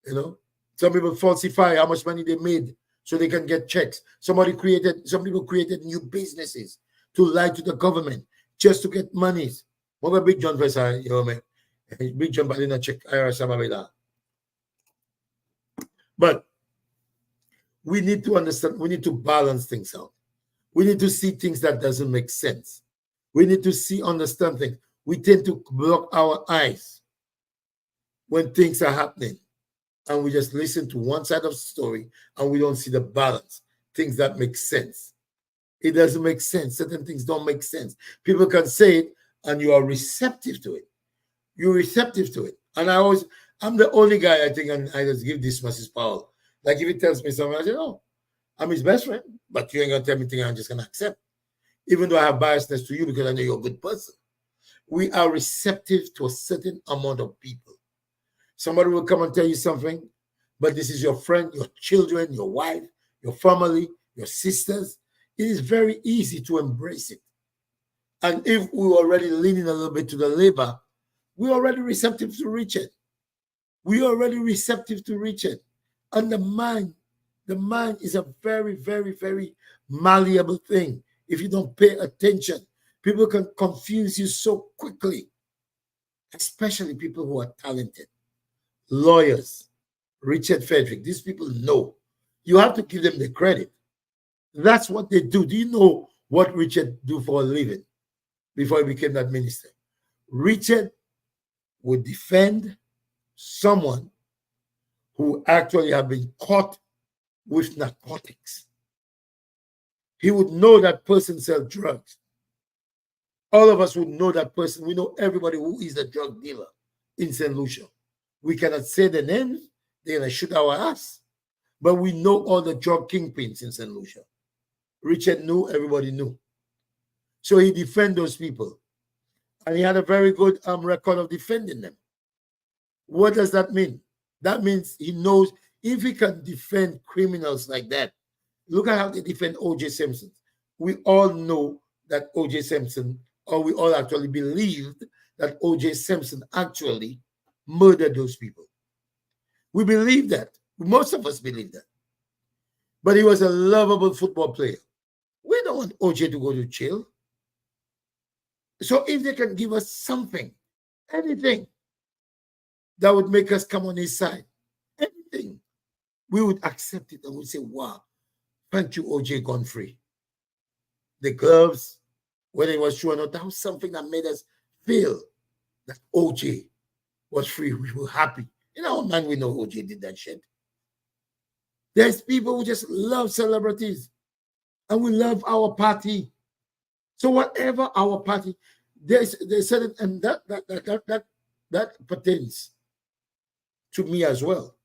You know, some people falsify how much money they made so they can get checks. Some people created new businesses to lie to the government just to get monies. What about Big John Versailles? You know, man. Big John Balina check. But we need to understand, we need to balance things out. We need to see things that doesn't make sense. We need to understand things. We tend to block our eyes when things are happening, and we just listen to one side of the story and we don't see the balance, things that make sense. It doesn't make sense. Certain things don't make sense. People can say it and you are receptive to it. You're receptive to it. And I'm the only guy, I think, and I just give this message power. Like if he tells me something, I say, no, I'm his best friend, but you ain't gonna tell me things I'm just gonna accept. Even though I have biasness to you because I know you're a good person. We are receptive to a certain amount of people. Somebody will come and tell you something, but this is your friend, your children, your wife, your family, your sisters. It is very easy to embrace it. And if we're already leaning a little bit to the labor, we're already receptive to Richard. We're already receptive to Richard. And the mind is a very, very, very malleable thing. If you don't pay attention, people can confuse you so quickly, especially people who are talented. Lawyers, Richard Frederick, these people know. You have to give them the credit. That's what they do. Do you know what Richard do for a living before he became that minister? Richard would defend someone who actually have been caught with narcotics. He would know that person sells drugs. All of us would know that person. We know everybody who is a drug dealer in St. Lucia. We cannot say the names. They're going to shoot our ass. But we know all the drug kingpins in St. Lucia. Richard knew, everybody knew. So he defended those people. And he had a very good record of defending them. What does that mean? That means he knows if he can defend criminals like that. Look at how they defend O.J. Simpson. We all know that O.J. Simpson, or we all actually believed that O.J. Simpson actually murdered those people. We believe that. Most of us believe that. But he was a lovable football player. We don't want O.J. to go to jail. So if they can give us something, anything that would make us come on his side, anything, we would accept it and we'd say, wow, thank you, O.J. gone free. The gloves, when it was true or not, that was something that made us feel that O.J. was free. We were happy. In our mind, we know O.J. did that shit. There's people who just love celebrities, and we love our party. So whatever our party, there's certain, and that pertains to me as well.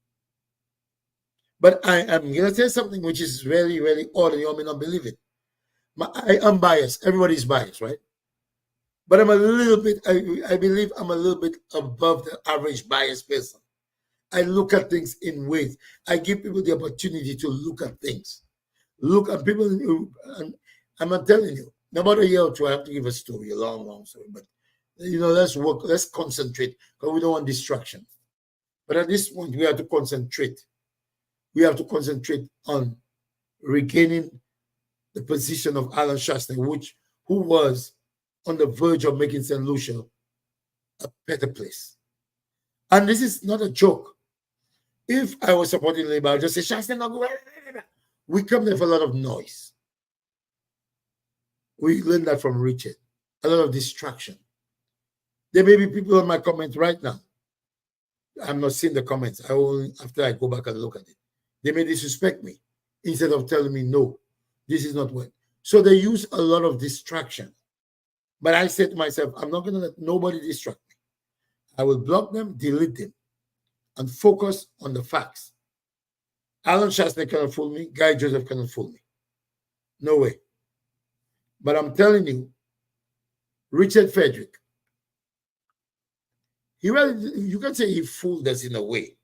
But I am going to say something which is very, very odd, and you all may not believe it. I am biased. Everybody's biased, right? But I'm a little bit, I believe I'm a little bit above the average biased person. I look at things in ways. I give people the opportunity to look at things. Look at people, and I'm not telling you, no matter a year or two, I have to give a story, a long, long story. But, let's work, let's concentrate, because we don't want distractions. But at this point, we have to concentrate. We have to concentrate on regaining the position of Alan Shastney, who was on the verge of making St. Lucia a better place. And this is not a joke. If I was supporting Labour, I would just say, Shastney, not go. We come there for a lot of noise. We learned that from Richard. A lot of distraction. There may be people on my comments right now. I'm not seeing the comments. I will, after I go back and look at it. They may disrespect me instead of telling me, no, this is not what. So they use a lot of distraction. But I said to myself, I'm not going to let nobody distract me. I will block them, delete them, and focus on the facts. Alan Shastney cannot fool me. Guy Joseph cannot fool me. No way. But I'm telling you, Richard Frederick, you can say he fooled us in a way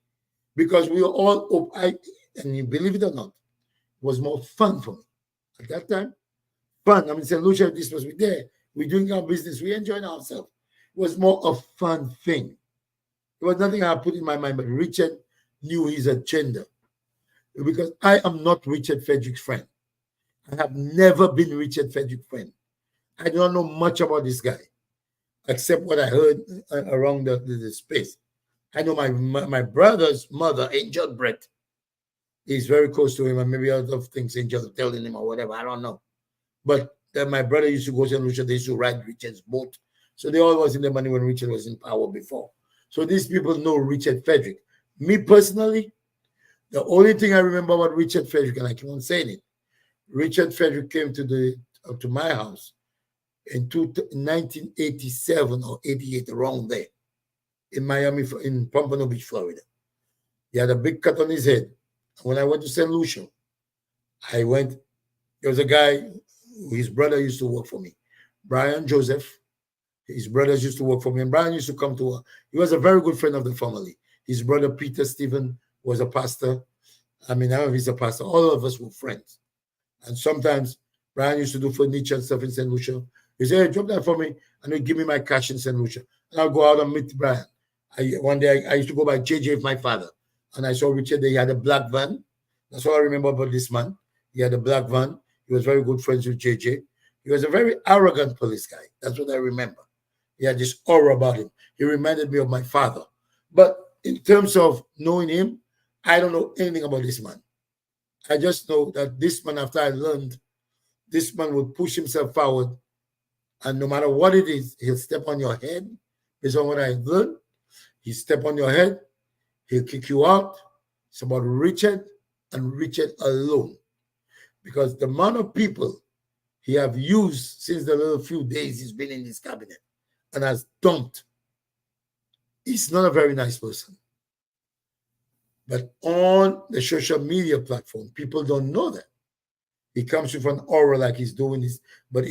because we were all, and you believe it or not, it was more fun for me at that time. Fun. I mean, St. Lucia, this was there. We're doing our business. We're enjoying ourselves. It was more a fun thing. It was nothing I put in my mind, but Richard knew his agenda. Because I am not Richard Frederick's friend. I have never been Richard Frederick's friend. I do not know much about this guy, except what I heard around the space. I know my brother's mother, Angel Brett, is very close to him, and maybe other things Angel telling him or whatever. I don't know. But my brother used to go to St. Lucia. They used to ride Richard's boat. So they all was in the money when Richard was in power before. So these people know Richard Frederick. Me personally, the only thing I remember about Richard Frederick, and I keep on saying it, Richard Frederick came to my house in 1987 or 88, around there, in Miami, in Pompano Beach, Florida. He had a big cut on his head. When I went to St. Lucia, there was a guy, his brother used to work for me, Brian Joseph. His brothers used to work for me, and Brian used to come to work. He was a very good friend of the family. His brother, Peter Stephen, was a pastor. I mean, I don't know if he's a pastor. All of us were friends. And sometimes Brian used to do furniture and stuff in St. Lucia. He said, hey, drop that for me, and he'd give me my cash in St. Lucia. And I'll go out and meet Brian. One day, I used to go by JJ with my father, and I saw Richard. He had a black van. That's all I remember about this man. He had a black van. He was very good friends with JJ. He was a very arrogant police guy. That's what I remember. He had this aura about him. He reminded me of my father. But in terms of knowing him, I don't know anything about this man. I just know that this man, after I learned, this man would push himself forward, and no matter what it is, he'll step on your head. Based on what I learned, he'll step on your head, he'll kick you out. It's about Richard and Richard alone. Because the amount of people he have used since the little few days he's been in his cabinet and has dumped, he's not a very nice person. But on the social media platform, people don't know that. He comes with an aura like he's doing this. But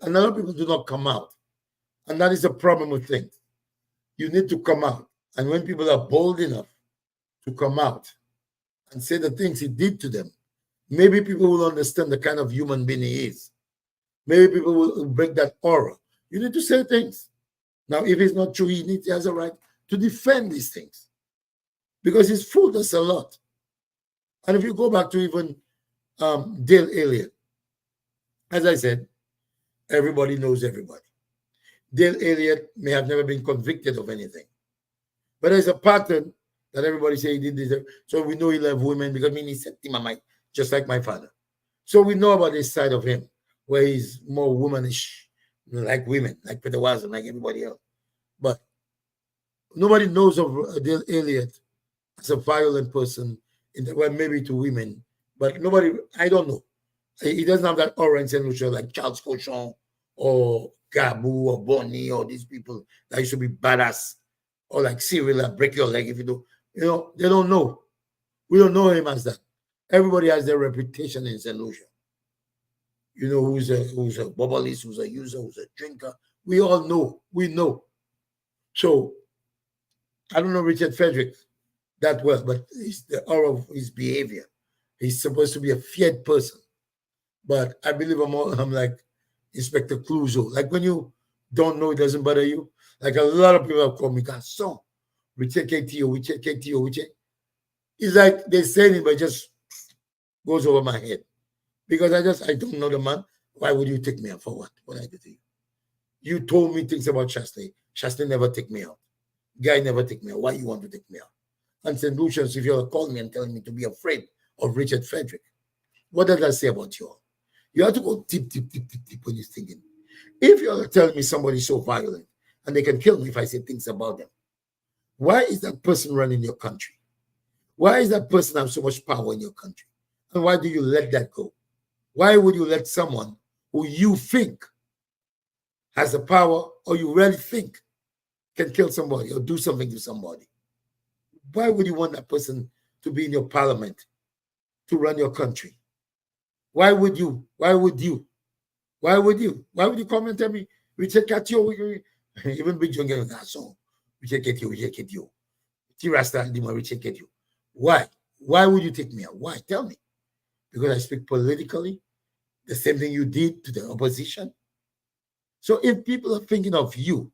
a lot of people do not come out. And that is the problem with things. You need to come out. And when people are bold enough to come out and say the things he did to them, maybe people will understand the kind of human being he is. Maybe people will break that aura. You need to say things. Now, if it's not true, he has a right to defend these things. Because he's fooled us a lot. And if you go back to even Dale Elliott, as I said, everybody knows everybody. Dale Elliott may have never been convicted of anything. But there's a pattern that everybody say he did this. So we know he loved women because he said, just like my father. So we know about this side of him, where he's more womanish, like women, like Peter Watson, like everybody else. But nobody knows of Dale Elliott as a violent person, maybe to women, but nobody, I don't know. He doesn't have that aura in St. Lucia like Charles Cochon or Gabu or Bonnie or these people that used to be badass, or like Cyril that break your leg if you do. You know, they don't know. We don't know him as that. Everybody has their reputation in St. Lucia. You know who's a bubblist, who's a user, who's a drinker. We all know. We know. So I don't know Richard Frederick that well, but it's the aura of his behavior. He's supposed to be a feared person. But I believe I'm like Inspector Clouseau. Like when you don't know, it doesn't bother you. Like a lot of people have called me Garçon, Richard KTO. It's like they're saying it, but it just goes over my head. Because I don't know the man. Why would you take me out for what? What I did to you? You told me things about Shastley. Shastley never take me out. Guy never take me out. Why you want to take me out? And St. Lucians, if you're calling me and telling me to be afraid of Richard Frederick, what does that say about you all? You have to go deep when you're thinking. If you're telling me somebody's so violent and they can kill me if I say things about them, why is that person running your country? Why is that person have so much power in your country? And why do you let that go? Why would you let someone who you think has the power or you really think can kill somebody or do something to somebody? Why would you want that person to be in your parliament, to run your country? Why would you? Why would you? Why would you? Why would you come and tell me, we take at you? Even Big John getting that song. We take at you, we take at you. T-Rasta, we take at you. Why? Why would you take me out? Why? Tell me. Because I speak politically, the same thing you did to the opposition. So if people are thinking of you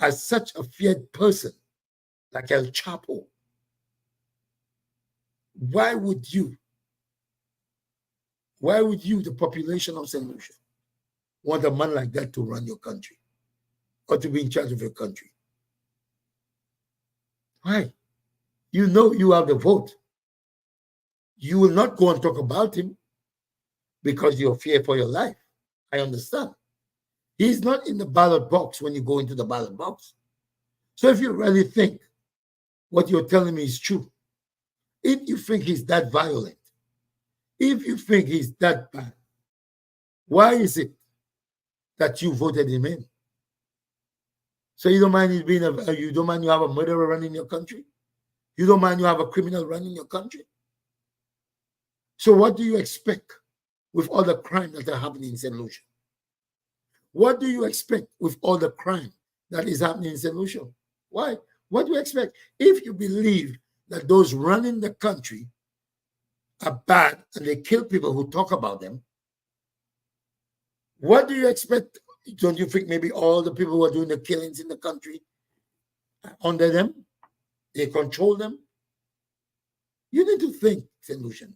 as such a feared person, like El Chapo, why would you, the population of St. Lucia, want a man like that to run your country or to be in charge of your country? Why? You know you have the vote. You will not go and talk about him because you're feared for your life. I understand. He's not in the ballot box when you go into the ballot box. So if you really think what you're telling me is true, if you think he's that violent, if you think he's that bad, why is it that you voted him in? So you don't mind you don't mind you have a murderer running your country? You don't mind you have a criminal running your country? So what do you expect with all the crime that are happening in St. Lucia? What do you expect with all the crime that is happening in St. Lucia? Why? What do you expect? If you believe that those running the country are bad and they kill people who talk about them, what do you expect? Don't you think maybe all the people who are doing the killings in the country are under them? They control them? You need to think, St. Lucian.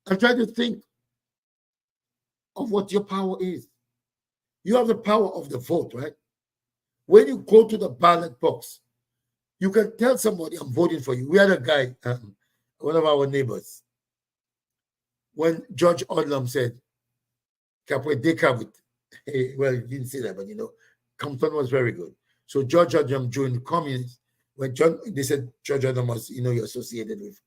And try to think of what your power is. You have the power of the vote, right? When you go to the ballot box, you can tell somebody, I'm voting for you. We had a guy, one of our neighbors, when George Odlum said, well, he didn't say that, but Compton was very good. So George Odlum joined the communists. When they said George Odlum was, you're associated with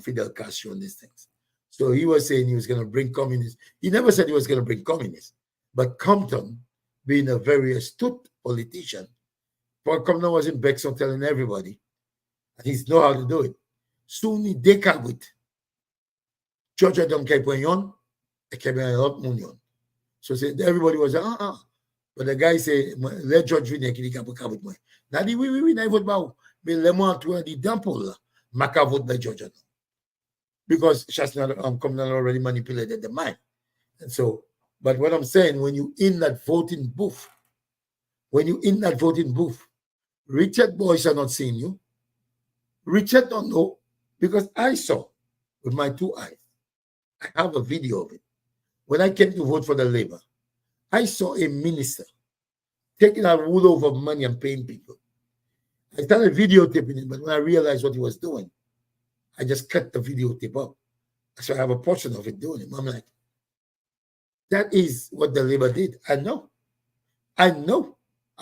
Fidel Castro and these things. So he was saying he was going to bring communists. He never said he was going to bring communists. But Compton, being a very astute politician, Paul Compton was in Bexon telling everybody, and he knows how to do it. Soon he decabit. George Odlum kept on, he kept a lot money on. So everybody was like, But the guy said, let George win, he can't put money. Now, we vote about le moins to the dample, Maka vote by George Odlum. Because Chestnut Compton already manipulated the mind. And so, but what I'm saying, when you in that voting booth, Richard Boyce are not seeing you. Richard don't know, because I saw with my 2 eyes. I have a video of it. When I came to vote for the Labour, I saw a minister taking a wool over money and paying people. I started videotaping it, but when I realized what he was doing, I just cut the videotape up. So I have a portion of it doing it. I'm like, that is what the Labour did. I know. I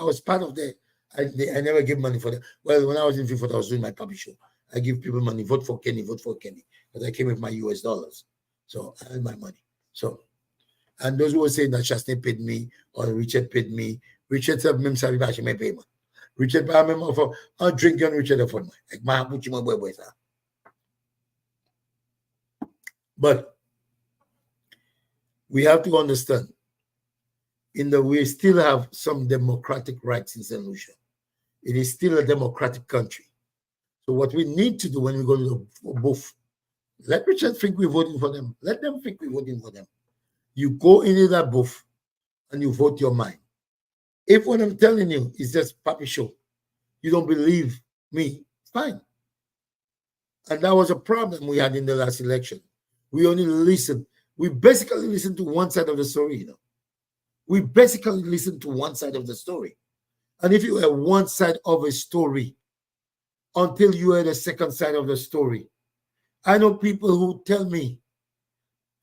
was part of the. I never give money for that. Well, when I was in FIFA, I was doing my puppy show. I give people money, vote for Kenny. Because I came with my US dollars. So I had my money. So, and those who were saying that Chasney paid me or Richard paid me, Richard said, "Mem sabi ba siya may pay man." Richard pa mem for a drink on Richard for me. Like mahabuchi mo boy sa. But we have to understand, we still have some democratic rights in St. Lucia. It is still a democratic country. So what we need to do when we go to the booth, let Richard think we're voting for them. Let them think we're voting for them. You go into that booth and you vote your mind. If what I'm telling you is just puppy show, you don't believe me, fine. And that was a problem we had in the last election. We only listened. We basically listened to one side of the story, We basically listened to one side of the story. And if you have one side of a story until you hear the second side of the story, I know people who tell me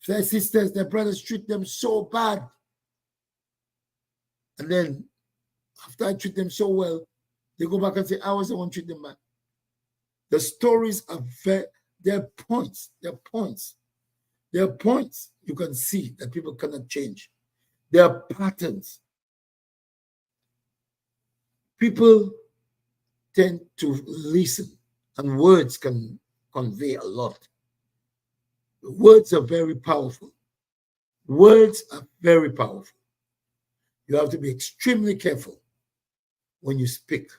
their sisters, their brothers treat them so bad. And then after I treat them so well, they go back and say, I was the one treat them bad. The stories are they're points. They're points. There are points you can see that people cannot change. There are patterns. People tend to listen, and words can convey a lot. Words are very powerful. Words are very powerful. You have to be extremely careful when you speak.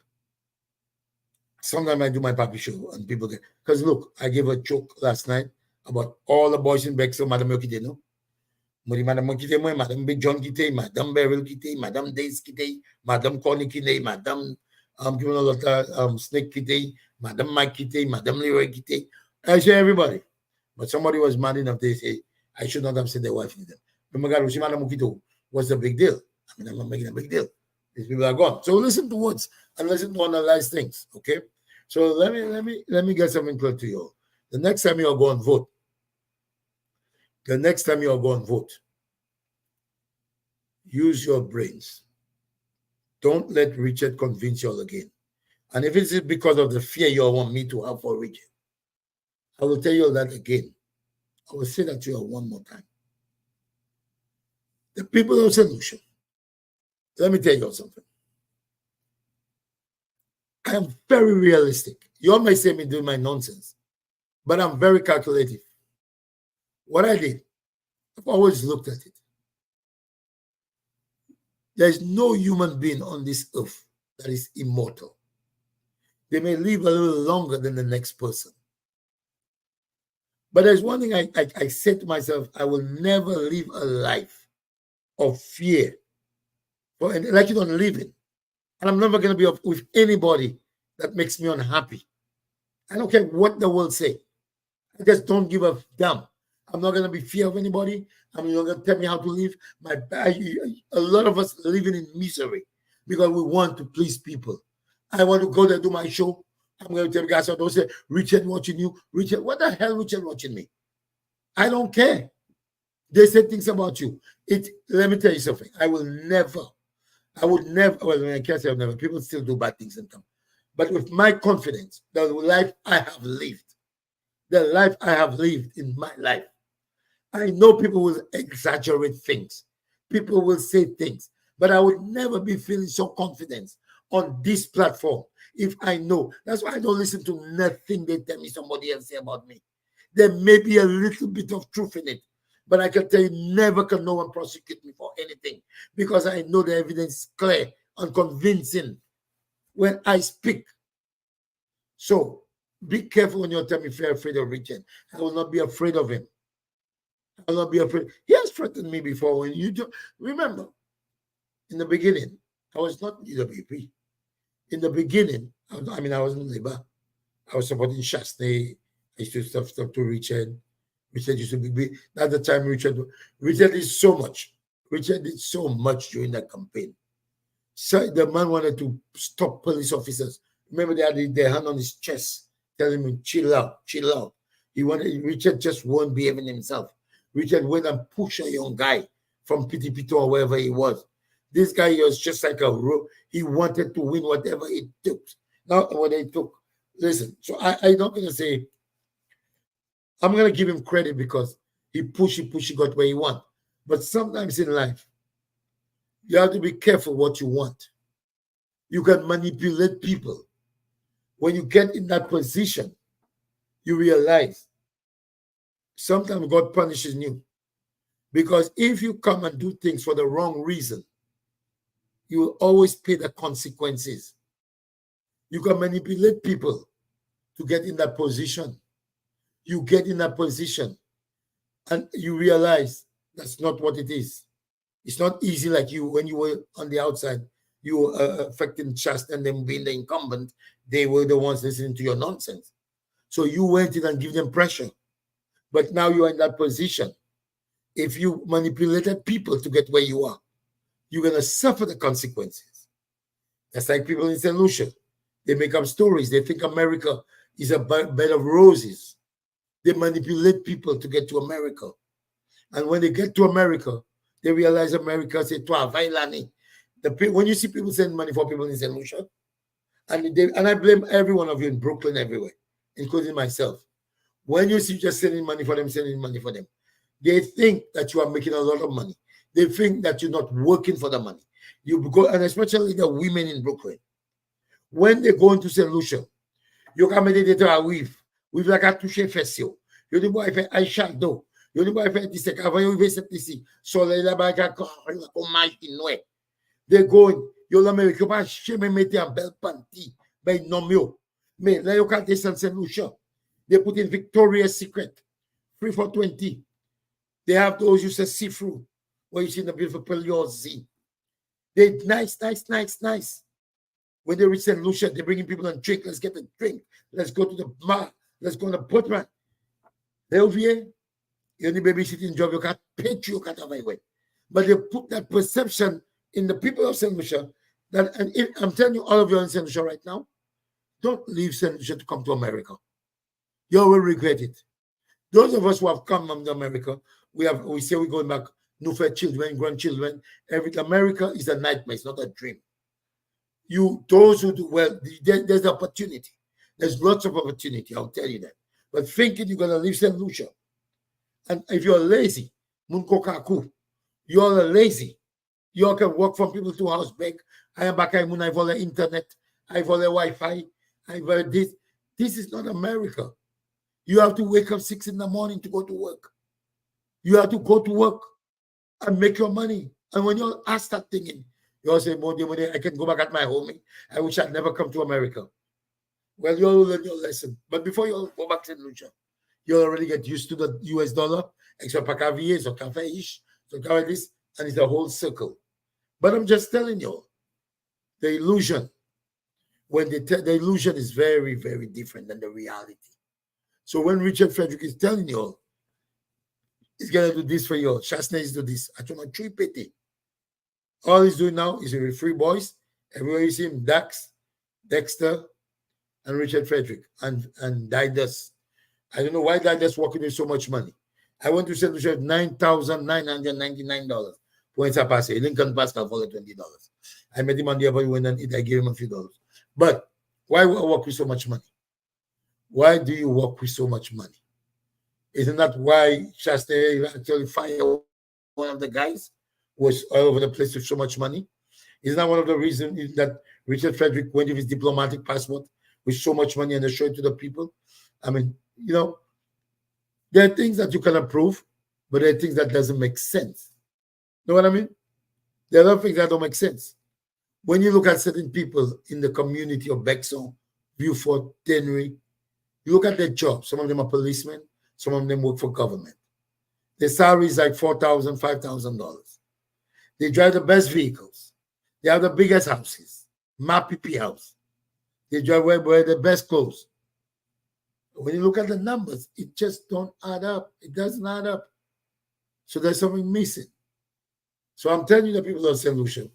Sometimes I do my papi show and people get, because look, I gave a joke last night about all the boys in Bexel, Madame Yokite, no? Madame Yokite, Madame Big John Kite, Madame Beryl Kite, Madame Days Kite, Madame Connie Kite, Madame giving a lot of Snake Kite, Madame Mike Kite, Madame Leroy Kite. I say everybody. But somebody was mad enough, they say, I should not have said their wife in them. But my God, Madame Mokito, what's the big deal? I mean, I'm not making a big deal. These people are gone. So listen to words and listen to analyze things. Okay. So let me get something clear to you. The next time you're going to vote, use your brains. Don't let Richard convince you all again. And if it's because of the fear you all want me to have for Richard, I will tell you all that again. I will say that to you all one more time. The people of Solution, let me tell you all something. I am very realistic. You all may say me doing my nonsense, but I'm very calculative. What I did, I've always looked at it. There is no human being on this earth that is immortal. They may live a little longer than the next person. But there's one thing I said to myself, I will never live a life of fear, like you don't live in. And I'm never going to be with anybody that makes me unhappy. I don't care what the world say. I just don't give a damn. I'm not going to be fear of anybody. I'm not going to tell me how to live. A lot of us living in misery because we want to please people. I want to go there, do my show. I'm going to tell guys, don't say, Richard watching you. Richard, what the hell Richard watching me? I don't care. They say things about you. Let me tell you something. I would never, well, I can't say I've never. People still do bad things in town. But with my confidence, the life I have lived in my life, I know people will exaggerate things. People will say things. But I would never be feeling so confident on this platform if I know. That's why I don't listen to nothing they tell me somebody else say about me. There may be a little bit of truth in it. But I can tell you, never can no one prosecute me for anything because I know the evidence is clear and convincing when I speak. So be careful when you tell me if you're afraid of Richard. I will not be afraid of him. I will not be afraid. He has threatened me before. When you do, remember, in the beginning, I was not UWP. In the beginning, I was in Labour. I was supporting Shastney. I used to stuff to Richard. Richard used to be big. At the time, Richard did so much. Richard did so much during that campaign. So the man wanted to stop police officers. Remember, they had their hand on his chest, telling him, chill out. Richard just won't behaving himself. Richard went and pushed a young guy from Pitipito or wherever he was. This guy was just like a rope. He wanted to win whatever it took. Now, what it took. Listen, so I'm not going to say, I'm going to give him credit because he got where he want. But sometimes in life, you have to be careful what you want. You can manipulate people. When you get in that position, you realize sometimes God punishes you. Because if you come and do things for the wrong reason, you will always pay the consequences. You can manipulate people to get in that position. You get in that position and you realize that's not what it is. It's not easy like you when you were on the outside. You were affecting trust and them being the incumbent. They were the ones listening to your nonsense. So you went in and give them pressure. But now you are in that position. If you manipulated people to get where you are, you're going to suffer the consequences. That's like people in St. Lucia. They make up stories. They think America is a bed of roses. They manipulate people to get to America. And when they get to America, they realize America say, when you see people send money for people in St. Lucia, and I blame every one of you in Brooklyn everywhere, including myself. When you see just sending money for them, they think that you are making a lot of money. They think that you're not working for the money. And especially the women in Brooklyn. When they go into St. Lucia, you come meditate a weave like a touche fesio. You do boy I shadow. Yo ni ba fè di sek avant yo rive set disi. Soleil la ba ka ko maji noue. They going, yo l'Amérique, yo pas jamais mettre en belle panty, ben non yo. Mais là, yo ka descend Saint Lucia. They put in Victoria's Secret, 3 for 20. They have those you say see-through, where you see the beautiful Peliozi. They nice. When they reach St. Lucia, they're bringing people and drink. Let's get a drink. Let's go to the bar. Let's go on the boatman. They over here, you only babysitting job, you can't pay you, can't have a way. But they put that perception in the people of St. Lucia that, and if, I'm telling you, all of you in St. Lucia right now, don't leave St. Lucia to come to America. You will regret it. Those of us who have come from America, we say we're going back, new for children, grandchildren. America is a nightmare, it's not a dream. Those who do well, there's opportunity. There's lots of opportunity, I'll tell you that. But thinking you're gonna leave St. Lucia, and if you're lazy, you're lazy. You can work from people to house back. I am back. I have internet. I have Wi-Fi. I have this. This is not America. You have to wake up 6 in the morning to go to work. You have to go to work and make your money. And when you ask that thing in, you say, money, I can go back at my home. I wish I'd never come to America. Well, you'll learn your lesson. But before you go back to Lucia, you'll already get used to the US dollar, extra pacavier, so cafe-ish, so this, and it's a whole circle. But I'm just telling you, the illusion, when the illusion is very, very different than the reality. So when Richard Frederick is telling you, he's going to do this for you, Chasney is do this, I told my tree pity. All he's doing now is with 3 boys. Everywhere you see him, Dax, Dexter, and Richard Frederick, and Didas. I don't know why Didas walking with so much money. I went to St. Lucia $9,999. Points are passé. Lincoln Pascal for $20. I met him on the other when I gave him a few dollars. But why work with so much money? Why do you work with so much money? Isn't that why Shasta actually fired one of the guys who was all over the place with so much money? Isn't that one of the reasons that Richard Frederick went with his diplomatic passport with so much money and showed it to the people? I mean, there are things that you can approve, but there are things that doesn't make sense. Know what I mean? There are other things that don't make sense. When you look at certain people in the community of Bexon, Vieux-Fort, Tenry, you look at their jobs. Some of them are policemen. Some of them work for government. Their salary is like $4,000, $5,000. They drive the best vehicles. They have the biggest houses. MAPP house. They drive wear the best clothes. When you look at the numbers, it just don't add up. It doesn't add up. So there's something missing. So I'm telling you, the people of St. Lucia,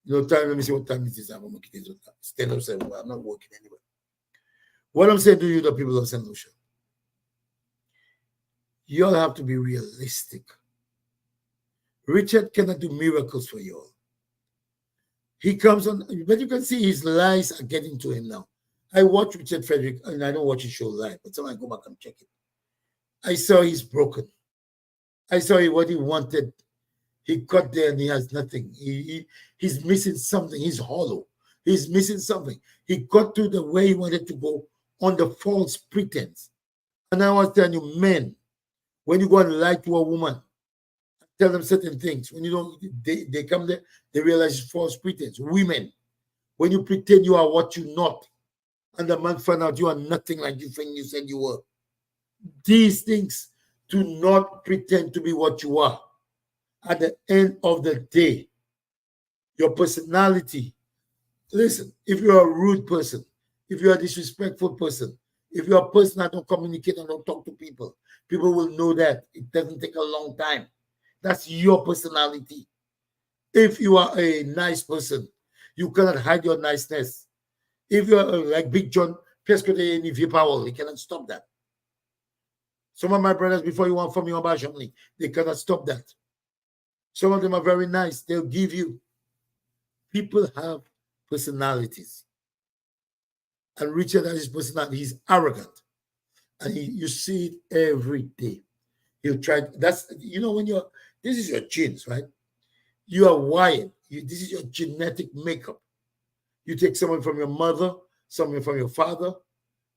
time, let me see what time it is. I'm not working anyway. What I'm saying to you, the people of St. Lucia, you all have to be realistic. Richard cannot do miracles for you all. He comes on, but you can see his lies are getting to him now. I watch Richard Frederick, and I don't watch his show live, but sometimes I go back and check it. I saw he's broken. I saw what he wanted. He got there and he has nothing. He's missing something. He's hollow. He's missing something. He got to the way he wanted to go on the false pretense. And I was telling you, men, when you go and lie to a woman, tell them certain things. When you don't, they come there, they realize it's false pretense. Women, when you pretend you are what you're not, and the man find out you are nothing like you think you said you were. These things, do not pretend to be what you are. At the end of the day, your personality, listen, if you're a rude person, if you're a disrespectful person, if you're a person that don't communicate and don't talk to people, people will know that. It doesn't take a long time. That's your personality. If you are a nice person, you cannot hide your niceness. If you're like Big John, he cannot stop that. Some of my brothers, before you want from me about Germany, they cannot stop that. Some of them are very nice. They'll give you. People have personalities. And Richard has his personality. He's arrogant. And you see it every day. He'll try. That's, when this is your genes, right? You are wired. This is your genetic makeup. You take someone from your mother, someone from your father,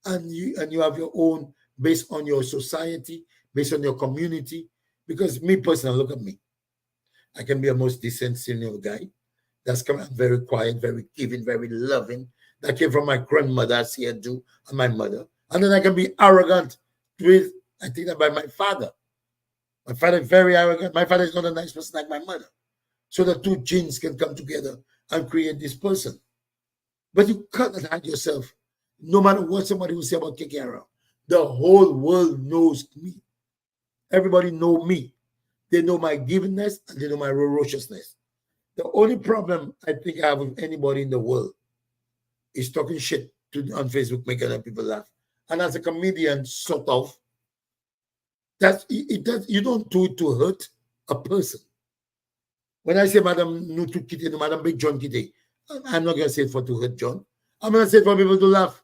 and you have your own based on your society, based on your community. Because me personally, look at me. I can be a most decent senior guy. That's coming very quiet, very giving, very loving. That came from my grandmother, I see her do, and my mother. And then I can be arrogant with, I think that by my father. My father is very arrogant. My father is not a nice person like my mother. So the two genes can come together and create this person. But you cannot hide yourself. No matter what somebody will say about Keke around. The whole world knows me. Everybody know me. They know my givingness and they know my ferociousness. The only problem I think I have with anybody in the world is talking shit on Facebook, making other people laugh. And as a comedian, sort of, you don't do it to hurt a person. When I say Madam Nutu Kitty, Madam Big John Kitty, I'm not going to say it to hurt John. I'm going to say it for people to laugh.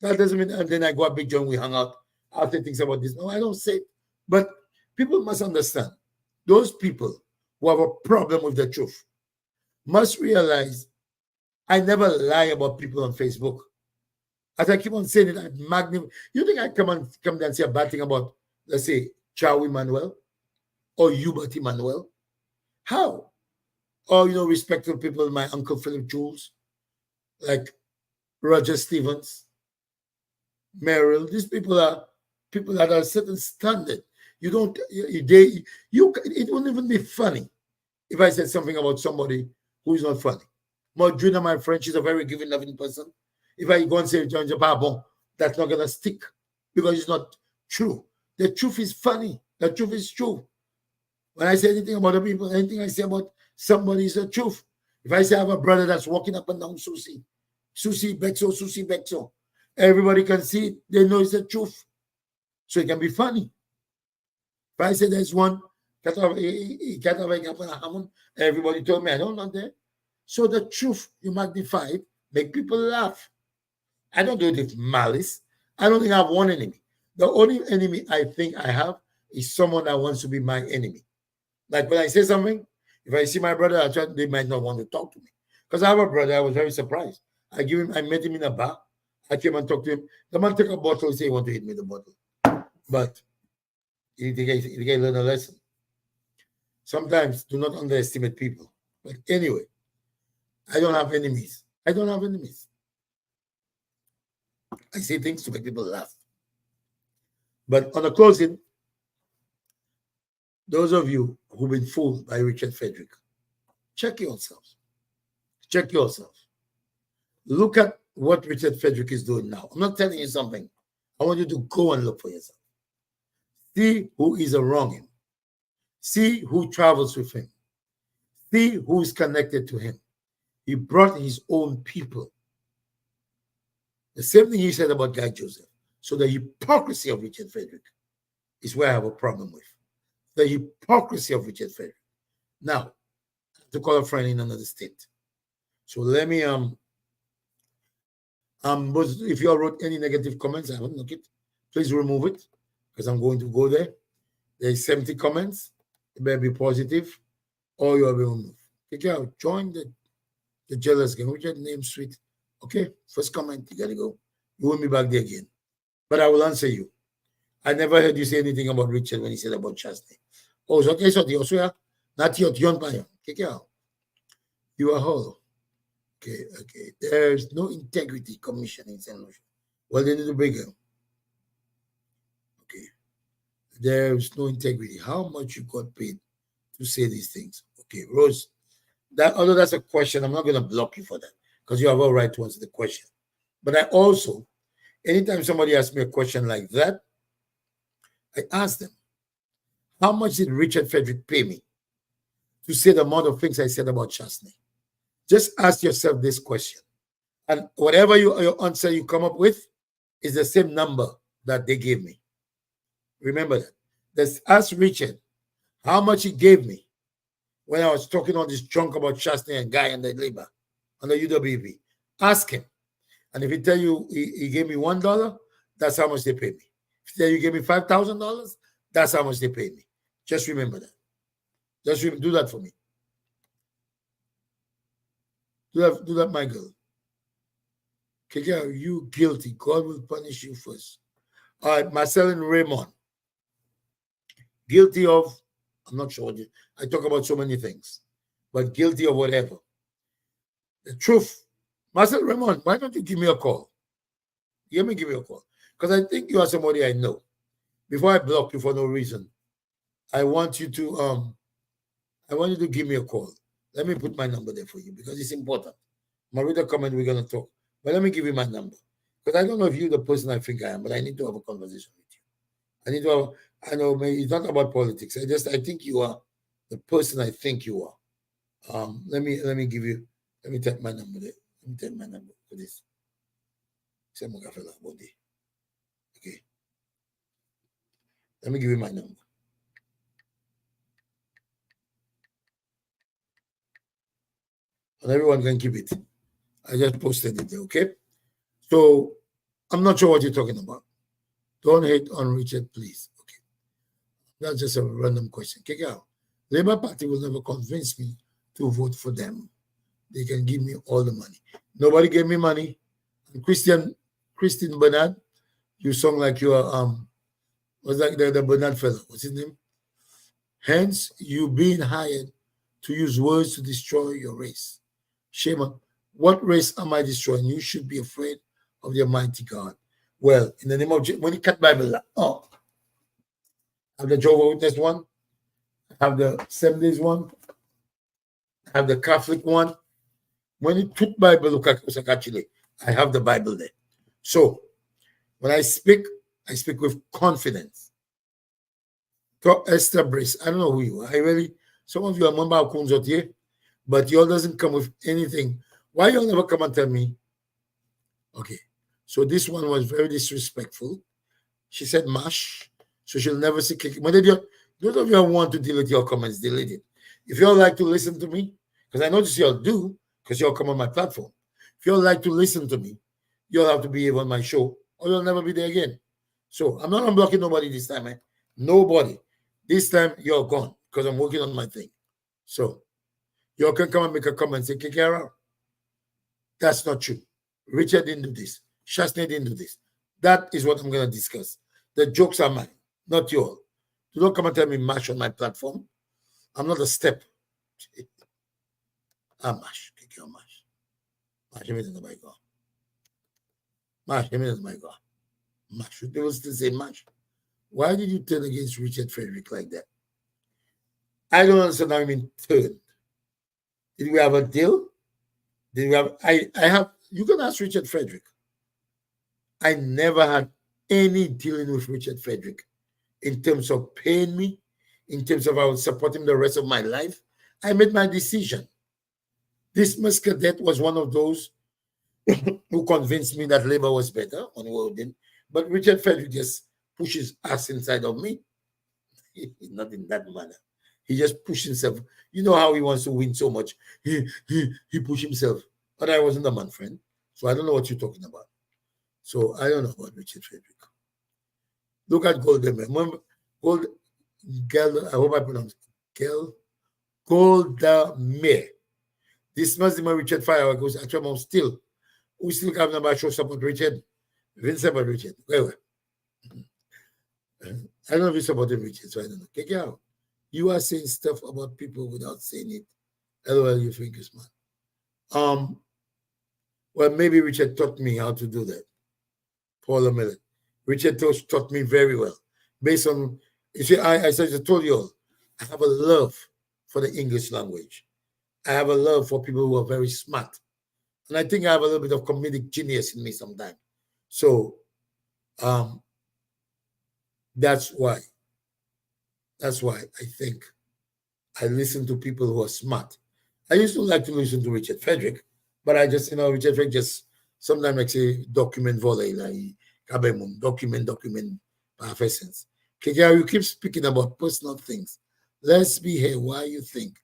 That doesn't mean, and then I go up Big John, we hang out. I'll say things about this. No, I don't say it. But people must understand, those people who have a problem with the truth must realize I never lie about people on Facebook. As I keep on saying it, you think I come there and say a bad thing about, let's say, Chow Emmanuel or Hubert Emmanuel? How? Or, respectful people, my Uncle Philip Jules, like Roger Stevens, Merrill. These people are people that are a certain standard. It wouldn't even be funny if I said something about somebody who is not funny. Madrina, my friend, she's a very giving, loving person. If I go and say John Jababon, that's not going to stick because it's not true. The truth is funny. The truth is true. When I say anything about the people, anything I say about somebody is the truth. If I say I have a brother that's walking up and down Susie Bexo, everybody can see it. They know it's the truth. So it can be funny. If I say there's one, everybody told me I don't know that. So the truth, you magnify it, make people laugh. I don't do it with malice. I don't think I have one enemy. The only enemy I think I have is someone that wants to be my enemy. Like when I say something, if I see my brother, they might not want to talk to me. Because I have a brother, I was very surprised. I met him in a bar. I came and talked to him. The man took a bottle, he said he want to hit me the bottle. But he learned a lesson. Sometimes do not underestimate people. But anyway, I don't have enemies. I say things to make people laugh. But on the closing, those of you who've been fooled by Richard Frederick, check yourselves. Check yourselves. Look at what Richard Frederick is doing now. I'm not telling you something. I want you to go and look for yourself. See who is around him. See who travels with him. See who is connected to him. He brought his own people. The same thing he said about Guy Joseph. So the hypocrisy of Richard Frederick is where I have a problem with. The hypocrisy of Richard Frederick. Now, I have to call a friend in another state. So let me if you all wrote any negative comments, I haven't looked it. Please remove it because I'm going to go there. There's 70 comments. It better be positive or you'll be removed. Okay, I'll join the jealous game. Which name sweet. Okay, first comment, you gotta go. You won't be back there again. But I will answer you. I never heard you say anything about Richard when he said about Chastity. Oh, so okay, so the Oswea, not your John Payan. Okay, you are whole. Okay. There's no integrity commission in St. Lucia. Well, they need to break it. Okay. There's no integrity. How much you got paid to say these things? Okay, Rose. Although that's a question, I'm not going to block you for that because you have a right to answer the question. But I also, anytime somebody asks me a question like that, I ask them, how much did Richard Frederick pay me to say the amount of things I said about Chastity? Just ask yourself this question. And whatever your answer you come up with is the same number that they gave me. Remember that. Let's ask Richard how much he gave me when I was talking all this junk about Chastity and Guy and the labor on the UWP. Ask him. And if he tell you he gave me $1, that's how much they paid me. If he tell you he gave me $5,000, that's how much they paid me. Just remember that. Just do that for me. Do that, my girl. Keke, you guilty. God will punish you first. All right, Marcel and Raymond. Guilty of, I'm not sure. I talk about so many things, but guilty of whatever. The truth. Marcel Raymond, why don't you give me a call? Let me give you a call. Because I think you are somebody I know. Before I block you for no reason, I want you to give me a call. Let me put my number there for you because it's important. Marita comment, we're gonna talk. But let me give you my number. Because I don't know if you're the person I think I am, but I need to have a conversation with you. I need to have, I know maybe it's not about politics. I think you are the person I think you are. Let me type my number there. Let me type my number for this. Okay. Let me give you my number. And everyone can keep it. I just posted it there, okay? So I'm not sure what you're talking about. Don't hate on Richard, please. Okay. That's just a random question. Kick out. Labour Party will never convince me to vote for them. They can give me all the money. Nobody gave me money. And Christine Bernard, you sound like you are was like the Bernard fellow. What's his name? Hence, you being hired to use words to destroy your race. Shema, what race am I destroying? You should be afraid of the Almighty God. Well, in the name of Jesus, when you cut Bible, I have the Jehovah's Witness one, I have the 7 days one, I have the Catholic one. When you put Bible, look actually, I have the Bible there. So when I speak with confidence. Esther Brace, I don't know who you are. Some of you are member of Kunzotier, but y'all doesn't come with anything. Why y'all never come and tell me? Okay, so this one was very disrespectful. She said mash, so she'll never see kick. Those of you who want to delete your comments, delete it. If y'all like to listen to me, because I notice y'all do, because y'all come on my platform. If y'all like to listen to me, you'll have to be on my show, or you'll never be there again. So I'm not unblocking nobody this time, man. Nobody. This time you're gone because I'm working on my thing. So you can come and make a comment and say, Kikera, that's not true. Richard didn't do this. Shasney didn't do this. That is what I'm going to discuss. The jokes are mine, not yours. You don't come and tell me mash on my platform. I'm not a step. Mash. Kikera mash. Mash him in the my God. Mash him in the my God. Mash. They will still say mash. Why did you turn against Richard Frederick like that? I don't understand how you mean turn. Did we have a deal? Did we have I have you can ask Richard Frederick. I never had any dealing with Richard Frederick in terms of paying me, in terms of I would support him the rest of my life. I made my decision. This Muscadet was one of those who convinced me that Labour was better on Worldin, but Richard Frederick just pushes us inside of me. Not in that manner. He just pushed himself. You know how he wants to win so much. He pushed himself. But I wasn't a man friend. So I don't know what you're talking about. So I don't know about Richard Frederick. Look at Golden Man. Remember, I hope I pronounce it. Golda Meir. This must be my Richard Fire goes actually still. We still have number show support Richard. Vincent about Richard. Well, I don't know if you supported Richard, so I don't know. Kick it out. You are saying stuff about people without saying it. LOL, you think it's man. Well, maybe Richard taught me how to do that. Paula Miller. Richard taught me very well. Based on, you see, I told you all, I have a love for the English language. I have a love for people who are very smart. And I think I have a little bit of comedic genius in me sometimes. So that's why I think I listen to people who are smart. I used to like to listen to Richard Frederick, but I just, Richard Frederick just sometimes like say document volley, like document, essence. KKR, you keep speaking about personal things. Let's be here. Why you think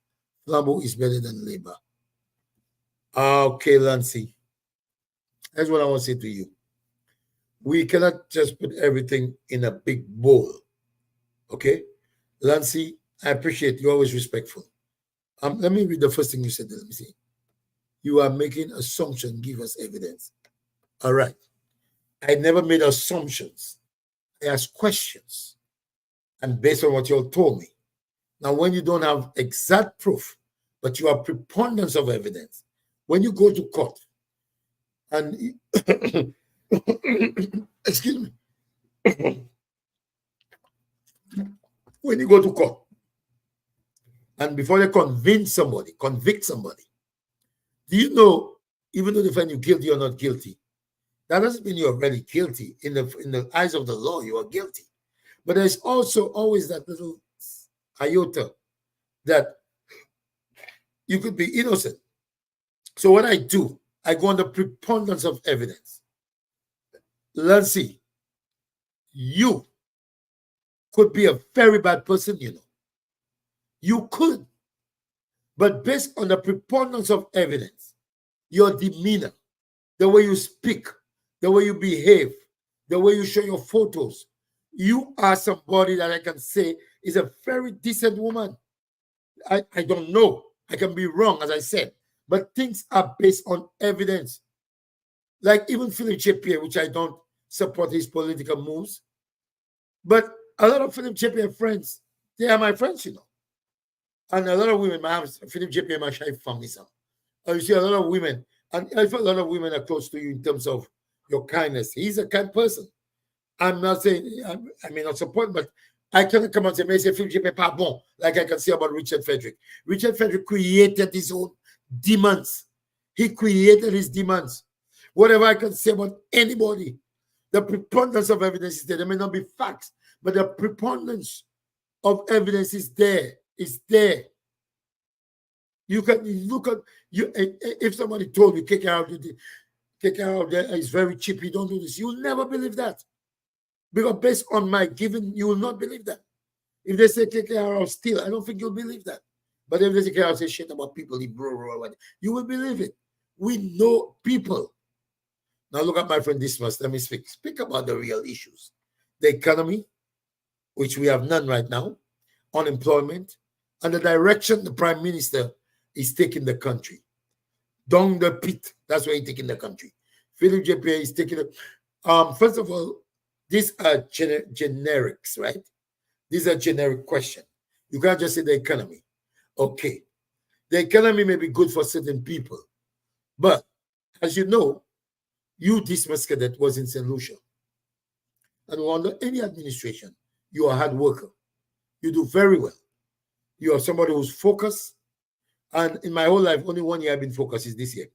Flambeau is better than Labour? Okay, Lancy. That's what I want to say to you. We cannot just put everything in a big bowl. Okay? Lancy, I appreciate you always respectful. Let me read the first thing you said. Let me see. You are making assumptions. Give us evidence. All right. I never made assumptions. I asked questions. and based on what you all told me. Now, when you don't have exact proof, but you have preponderance of evidence, when you go to court and excuse me, when you go to court and before they convict somebody, do you know, even though they find you guilty or not guilty, that doesn't mean you're really guilty. In the eyes of the law, you are guilty. But there's also always that little iota that you could be innocent. So what I do, I go on the preponderance of evidence. Let's see. You could be a very bad person, you know. You could. But based on the preponderance of evidence, your demeanor, the way you speak, the way you behave, the way you show your photos, you are somebody that I can say is a very decent woman. I don't know. I can be wrong, as I said. But things are based on evidence. Like even Philip J. which I don't support his political moves. But a lot of Philip J. friends, they are my friends, you know. And a lot of women, Philip J. my family, some. You see a lot of women, and I feel a lot of women are close to you in terms of your kindness. He's a kind person. I'm not saying I may not support, but I cannot come and say, Philip J. pardon, like I can say about Richard Frederick. Richard Frederick created his own demands. He created his demands. Whatever I can say about anybody, the preponderance of evidence is there. There may not be facts, but the preponderance of evidence is there. It's there. You can look at you. If somebody told you, kick her out there, it's very cheap. You don't do this. You'll never believe that. Because based on my giving, you will not believe that. If they say kick her out still, I don't think you'll believe that. But if they say kick her out, say shit about people, you will believe it. We know people. Now look at my friend Dismas. Let me speak. Speak about the real issues. The economy, which we have none right now, unemployment, and the direction the Prime Minister is taking the country. Down the pit, that's where he's taking the country. Philip J. is taking it. First of all, these are generics, right? These are generic questions. You can't just say the economy. Okay. The economy may be good for certain people. But as you know, you, Dismas Cadet, was in St. Lucia. And under any administration, you are a hard worker. You do very well. You are somebody who's focused. And in my whole life, only 1 year I've been focused is this year.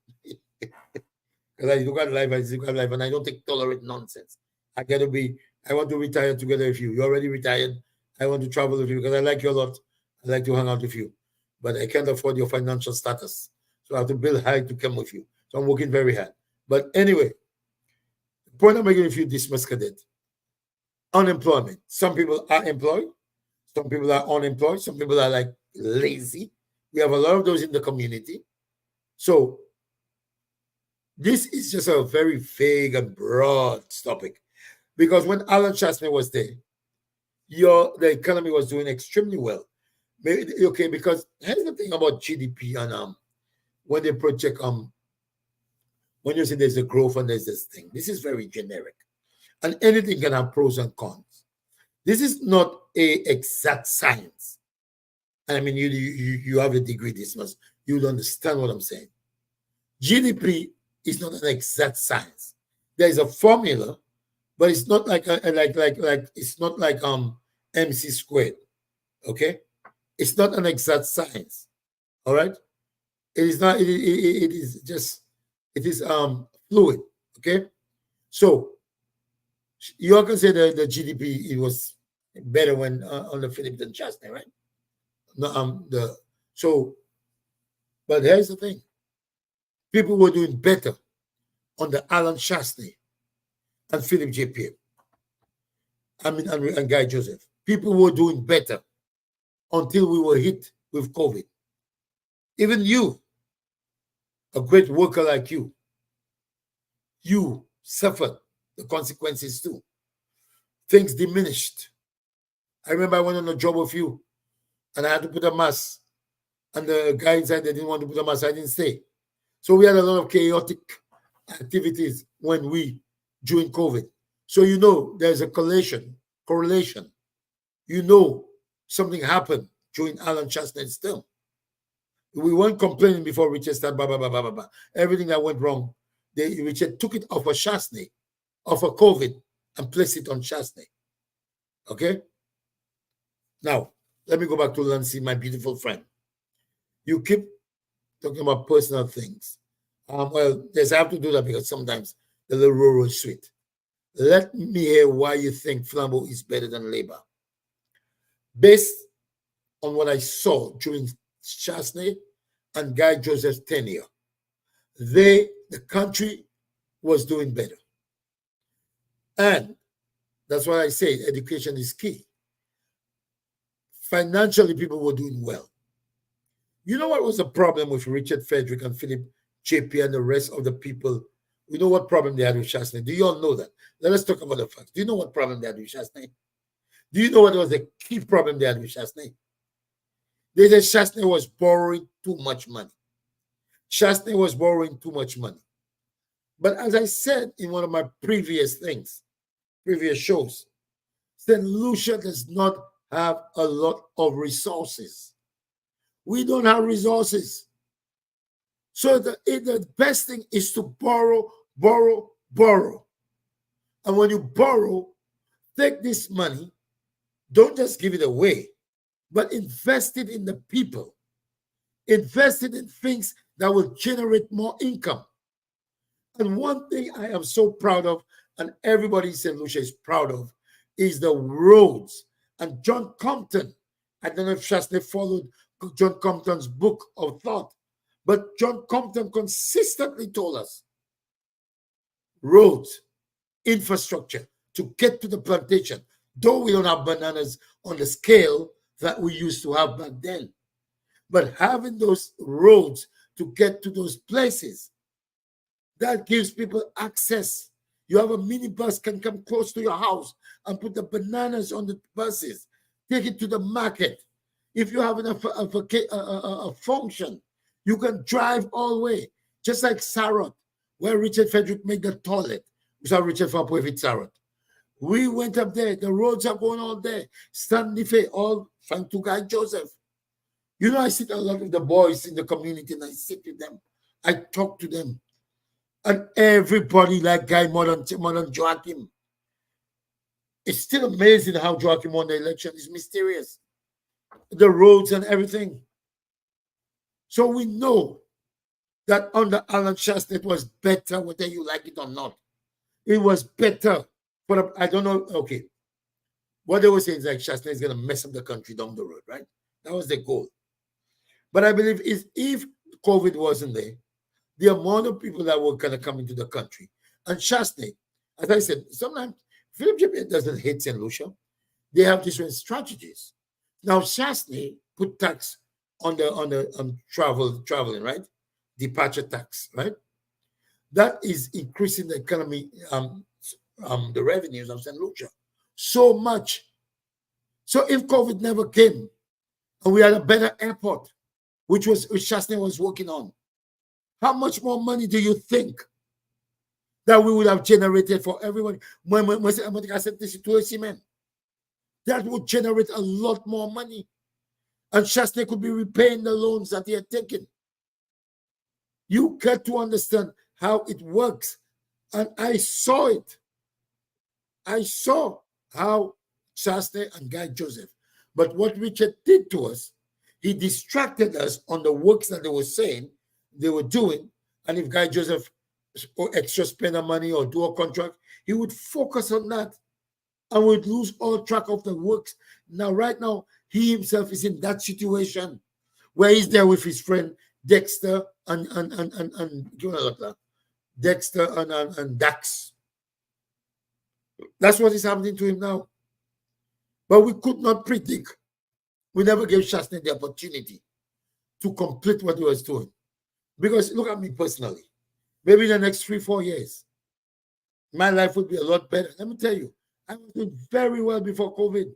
Because I look at life, and I don't tolerate nonsense. I want to retire together with you. You're already retired. I want to travel with you because I like you a lot. I like to hang out with you. But I can't afford your financial status. So I have to build high to come with you. So I'm working very hard. But anyway, the point I'm making with you, Dismas Cadet, unemployment. Some people are employed. Some people are unemployed. Some people are like lazy. We have a lot of those in the community. So this is just a very vague and broad topic. Because when Alan Chastney was there, the economy was doing extremely well. Okay, because here's the thing about GDP and when they project when you say there's a growth and there's this thing, this is very generic. And anything can have pros and cons. This is not a exact science. I mean, you have a degree this much, you'll understand what I'm saying. GDP is not an exact science. There is a formula, but it's not like it's not like MC squared. Okay, it's not an exact science. All right, it is not. It is just. It is fluid. Okay, so you all can say the GDP it was better when on the Philip than Chastney, right? No, but here's the thing: people were doing better under Alan Chastney and Philip J. And Guy Joseph. People were doing better until we were hit with COVID. Even you, a great worker like you suffered the consequences too. Things diminished. I remember I went on a job with you and I had to put a mask. And the guy inside, they didn't want to put a mask. I didn't stay. So we had a lot of chaotic activities during COVID. So you know there's a correlation you know something happened during Alan Chasney's term. We weren't complaining before Richard started, blah, blah, blah, blah, blah, blah. Everything that went wrong, Richard took it off of Chasney, off of COVID, and placed it on Chasney. Okay? Now, let me go back to Lancy, my beautiful friend. You keep talking about personal things. Well, yes, I have to do that because sometimes the little rural is sweet. Let me hear why you think Flambeau is better than Labour. Based on what I saw during Chasney and Guy Joseph's tenure, the country was doing better. And that's why I say education is key. Financially, people were doing well. You know what was the problem with Richard Frederick and Philip JP and the rest of the people? You know what problem they had with Chasney? Do you all know that? Let us talk about the facts. Do you know what problem they had with Chasney? Do you know what was the key problem they had with Chasney? They said Chasney was borrowing too much money. Chasney was borrowing too much money. But as I said in one of my previous shows, St. Lucia does not have a lot of resources. We don't have resources. So the best thing is to borrow. And when you borrow, take this money, don't just give it away, but invest it in the people. Invest it in things that will generate more income. And one thing I am so proud of, and everybody in St. Lucia is proud of, is the roads. And John Compton, I don't know if Chasney followed John Compton's book of thought, but John Compton consistently told us roads, infrastructure to get to the plantation. Though we don't have bananas on the scale that we used to have back then, but having those roads to get to those places, that gives people access. You have a minibus can come close to your house and put the bananas on the buses, take it to the market. If you're having a function, you can drive all the way, just like Sarot, where Richard Frederick made the toilet. We saw Richard Fapwe with Sarot. We went up there. The roads are going all day. Stanley Fay, all thanks to Guy Joseph. You know, I sit a lot with the boys in the community and I sit with them. I talk to them. And everybody like Guy more than Joachim. It's still amazing how Joachim won the election. It's mysterious. The roads and everything. So we know that under Alan Chasney it was better, whether you like it or not. It was better. But I don't know, okay. What they were saying is like Chasney is going to mess up the country down the road, right? That was the goal. But I believe if COVID wasn't there, the amount of people that were going to come into the country. And Chasney, as I said, sometimes Philip Japan doesn't hate St. Lucia. They have different strategies. Now, Chasney put tax on traveling, right? Departure tax, right? That is increasing the economy, the revenues of St. Lucia so much. So if COVID never came and we had a better airport, which Chasney was working on, how much more money do you think that we would have generated for everyone? I said this to cement, that would generate a lot more money. And Chasney could be repaying the loans that he had taken. You got to understand how it works. And I saw it. I saw how Chasney and Guy Joseph. But what Richard did to us, he distracted us on the works that they were saying they were doing. And if Guy Joseph extra spend money or do a contract, he would focus on that and would lose all track of the works. Now, right now, he himself is in that situation where he's there with his friend Dexter and Dexter and Dax. That's what is happening to him now. But we could not predict. We never gave Chasney the opportunity to complete what he was doing. Because look at me personally. Maybe in the next 3-4 years, my life would be a lot better. Let me tell you, I was doing very well before COVID.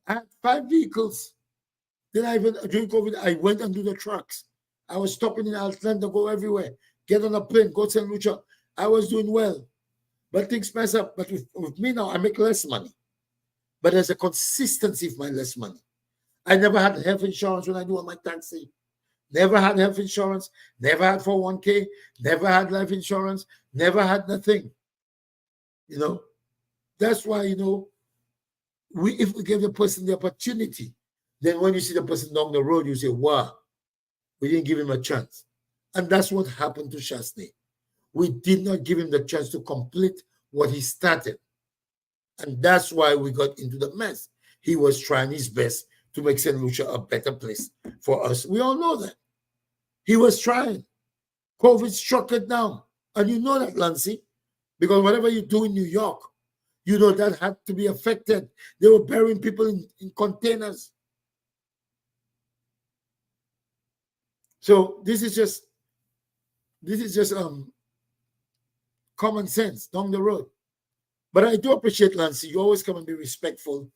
I had 5 vehicles. Then during COVID, I went and do the trucks. I was stopping in Atlanta, go everywhere, get on a plane, go to St. Lucia. I was doing well. But things mess up. But with me now, I make less money. but there's a consistency of my less money. I never had health insurance when I do all my taxi. Never had health insurance, never had 401k, never had life insurance, never had nothing. You know, that's why, you know, if we give the person the opportunity, then when you see the person down the road, you say, wow, we didn't give him a chance. And that's what happened to Shasney. We did not give him the chance to complete what he started. And that's why we got into the mess. He was trying his best to make St. Lucia a better place for us. We all know that. He was trying. COVID struck it down. And you know that, Lancy, because whatever you do in New York, you know that had to be affected. They were burying people in containers. So this is just common sense down the road. But I do appreciate, Lancy. You always come and be respectful.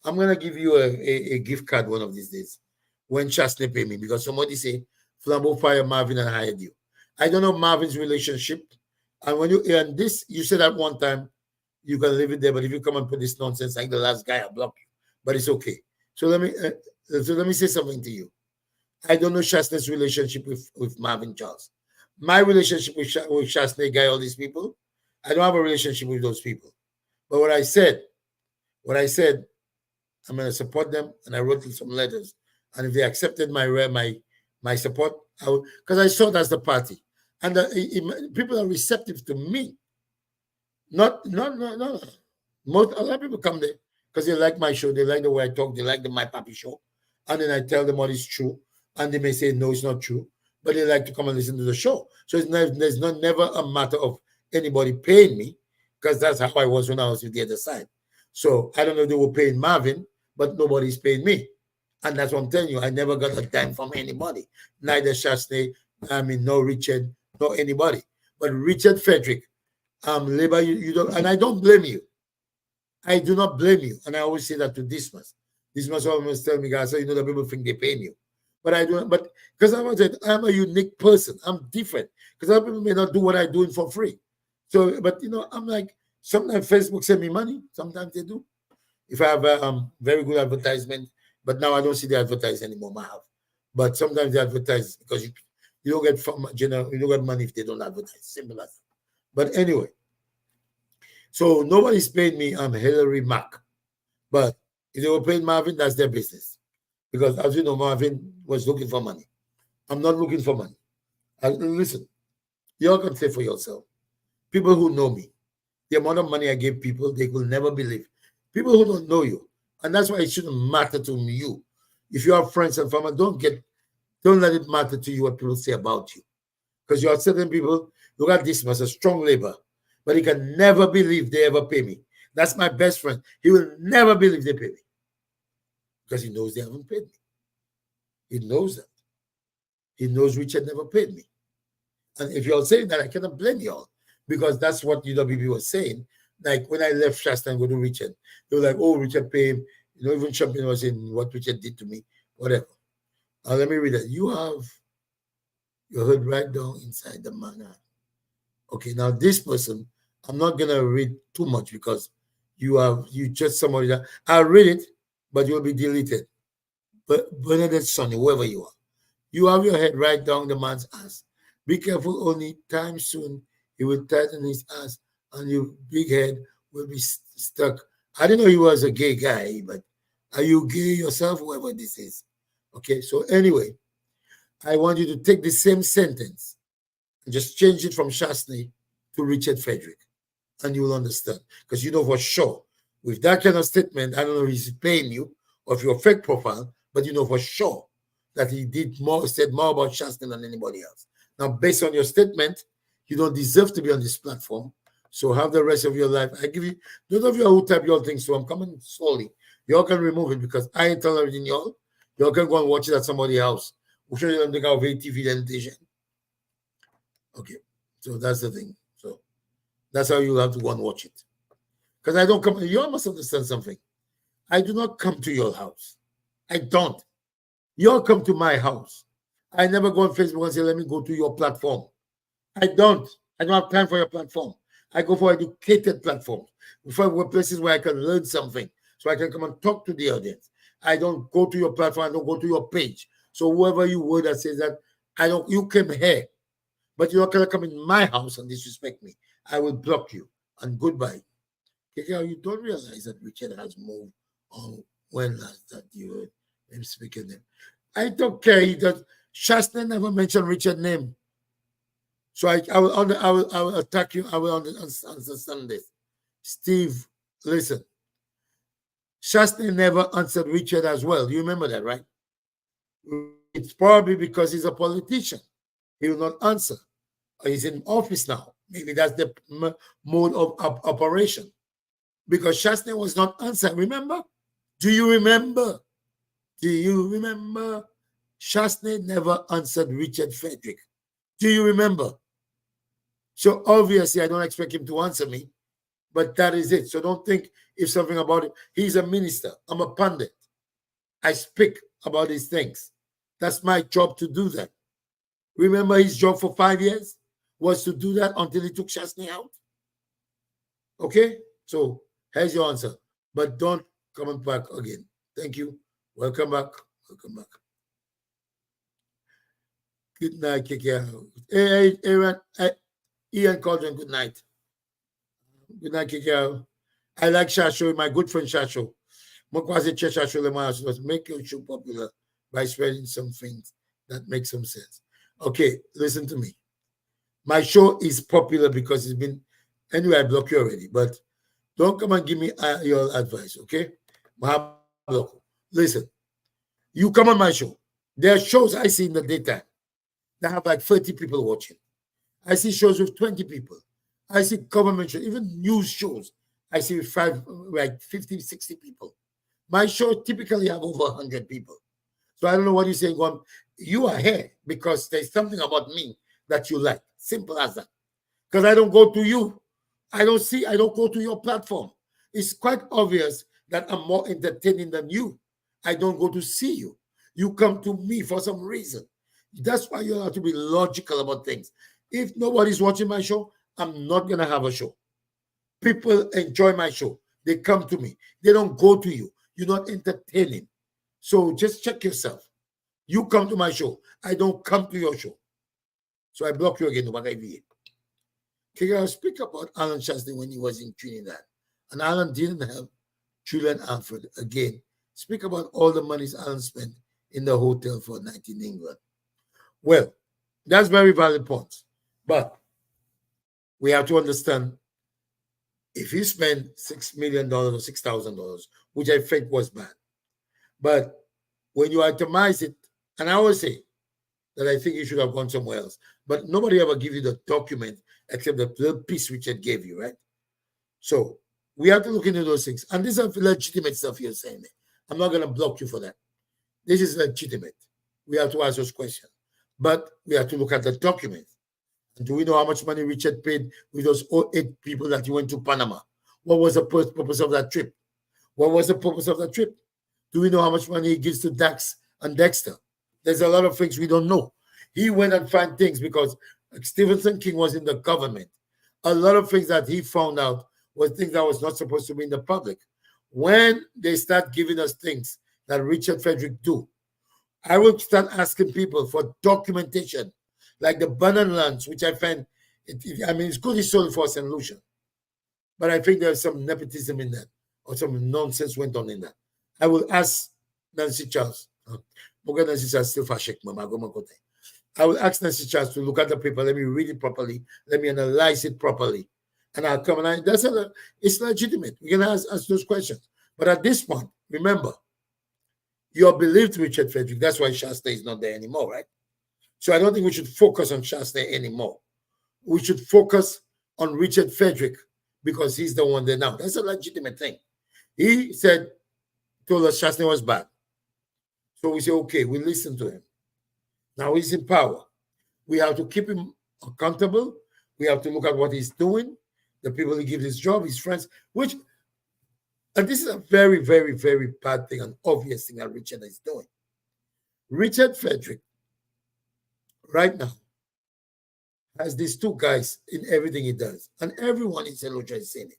I'm going to give you a gift card one of these days when Shasney pay me, because somebody say, Flambeau fire Marvin and hired you. I don't know Marvin's relationship. And when you earn this, you said that one time, you can leave it there. But if you come and put this nonsense like the last guy, I block you. But it's okay. So let me say something to you. I don't know Shasney's relationship with Marvin Charles. My relationship with Shasney guy, all these people, I don't have a relationship with those people. But what I said, I'm going to support them, and I wrote them some letters. And if they accepted my support, I would, because I saw that's the party, and people are receptive to me. No. Most a lot of people come there because they like my show, they like the way I talk, they like the My Papi show, and then I tell them what is true, and they may say no, it's not true, but they like to come and listen to the show. So there's never a matter of anybody paying me, because that's how I was when I was with the other side. So I don't know if they were paying Marvin, but nobody's paying me. And that's what I'm telling you. I never got a dime from anybody. Neither Shasney, no Richard, no anybody. But Richard Frederick, labor, you don't, and I don't blame you. I do not blame you. And I always say that to Dismas. Dismas always tell me, guys, so the people think they pay you. But I don't, but because I'm a unique person. I'm different. Because other people may not do what I'm doing for free. So, but I'm like, sometimes Facebook send me money. Sometimes they do. If I have a very good advertisement, but now I don't see the advertise anymore. I have, but sometimes they advertise because you don't get you don't get money if they don't advertise. Simple as that. But anyway, so nobody's paying me. I'm Hillary Mack, but if they were paying Marvin, that's their business. Because as you know, Marvin was looking for money. I'm not looking for money. Listen, y'all can say for yourself. People who know me, the amount of money I give people, they will never believe. People who don't know you, and that's why it shouldn't matter to you. If you have friends and family, don't let it matter to you what people say about you. Because you have certain people, look at this as a strong labor, but he can never believe they ever pay me. That's my best friend. He will never believe they pay me. Because he knows they haven't paid me. He knows that. He knows Richard never paid me. And if you're saying that, I cannot blame y'all. Because that's what UWB was saying. Like when I left Shasta and go to Richard, they were like, oh, Richard paid him. Even Champion was saying what Richard did to me, whatever. Now let me read that. You heard right down inside the manner. Okay, now this person, I'm not gonna read too much because you just somebody that I'll read it, but you'll be deleted. But Bernadette Sonny, whoever you are, you have your head right down the man's ass. Be careful, only time soon he will tighten his ass and your big head will be stuck. I didn't know he was a gay guy, but are you gay yourself, whoever this is? Okay, so anyway, I want you to take the same sentence and just change it from Shasney to Richard Frederick, and you will understand. Because you know for sure, with that kind of statement, I don't know if he's paying you or if you're a fake profile, but you know for sure that he said more about Shasney than anybody else. Now, based on your statement, you don't deserve to be on this platform. So have the rest of your life. I give you, those of you who type your things, so I'm coming slowly. Y'all can remove it because I ain't telling everything y'all. Y'all can go and watch it at somebody's house. We'll show you them of ATV dentation. Okay, so that's the thing. So that's how you have to go and watch it. Because I don't come, you all must understand something. I do not come to your house. I don't. You all come to my house. I never go on Facebook and say, let me go to your platform. I don't have time for your platform. I go for educated platforms, for places where I can learn something. so I can come and talk to the audience. I don't go to your platform. I don't go to your page. So whoever you were that says that, you came here, but you're not going to come in my house and disrespect me. I will block you. And goodbye. You don't realize that Richard has moved on when last that you heard him speaking them. I don't care. He does. Shasta never mentioned Richard's name. So I will attack you. I will understand this. Steve, listen. Shasta never answered Richard as well. You remember that, right? It's probably because he's a politician. He will not answer. He's in office now. Maybe that's the mode of operation. Because Shasta was not answered. Remember? Do you remember? Do you remember? Shasta never answered Richard Frederick. Do you remember? So obviously, I don't expect him to answer me, but that is it. So don't think if something about it. He's a minister. I'm a pundit. I speak about these things. That's my job to do that. Remember his job for 5 years was to do that until he took Shasta out? Okay? So here's your answer. But don't come back again. Thank you. Welcome back. Welcome back. Good night, Kiki. Hey, Aaron. Ian Cauldron, good night. Good night, Kiki. I like Shasho, my good friend Shasho. Make your show popular by spreading some things that make some sense. Okay, listen to me. My show is popular because it's been, anyway, I block you already, but don't come and give me your advice, okay? Listen, you come on my show. There are shows I see in the daytime that have like 30 people watching. I see shows with 20 people. I see government shows, even news shows. I see with 50, 60 people. My show typically have over 100 people. So I don't know what you're saying. You are here because there's something about me that you like. Simple as that. Because I don't go to you. I don't go to your platform. It's quite obvious that I'm more entertaining than you. I don't go to see you. You come to me for some reason. That's why you have to be logical about things. If nobody's watching my show, I'm not going to have a show. People enjoy my show. They come to me. They don't go to you. You're not entertaining. So just check yourself. You come to my show. I don't come to your show. So I block you again. Okay, I'll speak about Alan Shasta when he was in Trinidad. And Alan didn't have Julian Alfred. Again, speak about all the monies Alan spent in the hotel for night in England. Well, that's very valid points. But we have to understand if you spend $6 million or $6,000, which I think was bad. But when you itemize it, and I always say that I think you should have gone somewhere else, but nobody ever give you the document except the little piece Richard gave you, right? So we have to look into those things. And this is legitimate stuff you're saying. I'm not going to block you for that. This is legitimate. We have to ask those questions. But we have to look at the document. And do we know how much money Richard paid with those 8 people that he went to Panama? What was the purpose of that trip? What was the purpose of that trip? Do we know how much money he gives to Dax and Dexter? There's a lot of things we don't know. He went and found things because Stephen King was in the government. A lot of things that he found out were things that was not supposed to be in the public. When they start giving us things that Richard Frederick do, I will start asking people for documentation, like the Bannon lands, which I find, it's good it's sold for St. Lucia, but I think there's some nepotism in that, or some nonsense went on in that. I will ask Nancy Charles. Nancy Charles still I will ask Nancy Charles to look at the paper. Let me read it properly. Let me analyze it properly. And I'll come and it's legitimate. We can ask those questions. But at this point, remember, you believed Richard Frederick. That's why Shasta is not there anymore, right? So I don't think we should focus on Shasta anymore. We should focus on Richard Frederick because he's the one there now. That's a legitimate thing. He told us Shasta was bad. So we say, okay, we listen to him. Now he's in power. We have to keep him accountable. We have to look at what he's doing, the people he gives his job, his friends, and this is a very, very, very bad thing, an obvious thing that Richard is doing. Richard Frederick, right now, has these 2 guys in everything he does, and everyone in St. Lucia is saying it.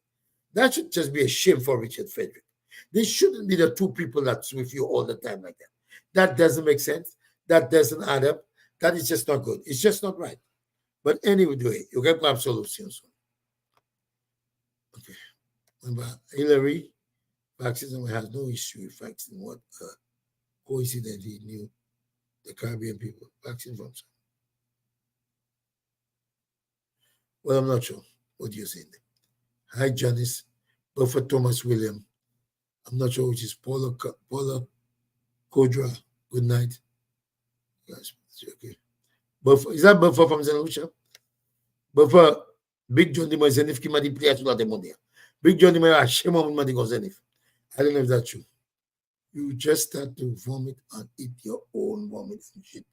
That should just be a shame for Richard Frederick. They shouldn't be the two people that's with you all the time like that. That doesn't make sense. That doesn't add up. That is just not good. It's just not right. But anyway, you get solutions. Okay. Remember, Hillary, vaccine has no issue with vaccine. What coincidence he knew the Caribbean people vaccine from. Well, I'm not sure. What do you think? Hi, Janice. Buffett Thomas William. I'm not sure which is Paula Kodra. Good night. Yes, okay. Buffett, is that Buffett from St. Lucia? Buffett, Big John Dimo Zenif qui m'a dit prier tout la démondia. Big John Dimo a chez moi m'a dit Zenif. I don't know if that's true. You just start to vomit and eat your own vomit and shit.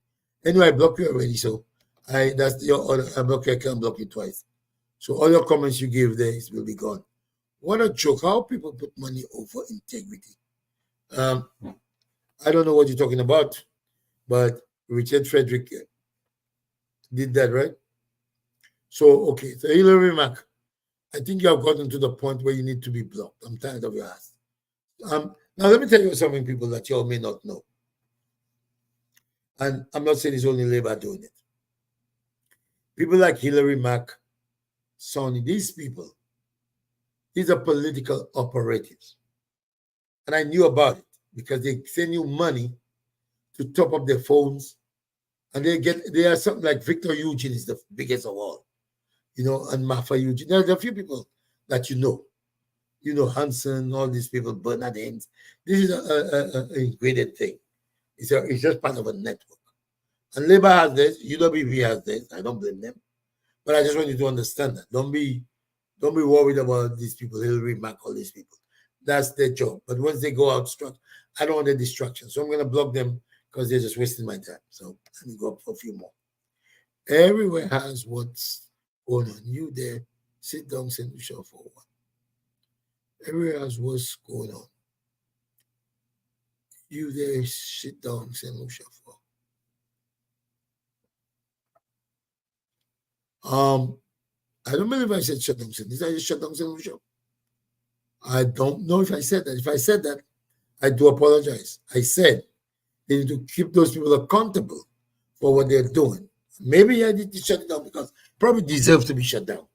Anyway, I blocked you already, so that's your order. I block you, I can't block you twice. So all your comments you give there will be gone. What a joke. How people put money over integrity. I don't know what you're talking about, but Richard Frederick did that, right? So, okay. So, Hillary Mack, I think you have gotten to the point where you need to be blocked. I'm tired of your ass. Now, let me tell you something, people, that you all may not know. And I'm not saying it's only Labour doing it. People like Hillary Mack, Sonny, these people, these are political operatives. And I knew about it because they send you money to top up their phones. And they are something like Victor Eugene is the biggest of all, and Mafa Eugene. There are a few people that you know. Hanson, all these people, Bernadette. This is an integrated thing. It's just part of a network. And Labour has this, UWP has this. I don't blame them. But I just want you to understand that. Don't be worried about these people, Hillary Mack, all these people. That's their job. But once they go out, I don't want their distraction. So I'm going to block them because they're just wasting my time. So let me go up for a few more. Everywhere has what's going on. You there, sit down, St. Lucia for one. Everywhere has what's going on. You there, sit down, St. Lucia for. I don't believe I said shut down St. Lucia. Did I just shut down St. Lucia? I don't know if I said that. If I said that, I do apologize. I said they need to keep those people accountable for what they're doing. Maybe I need to shut it down because probably deserve to be shut down.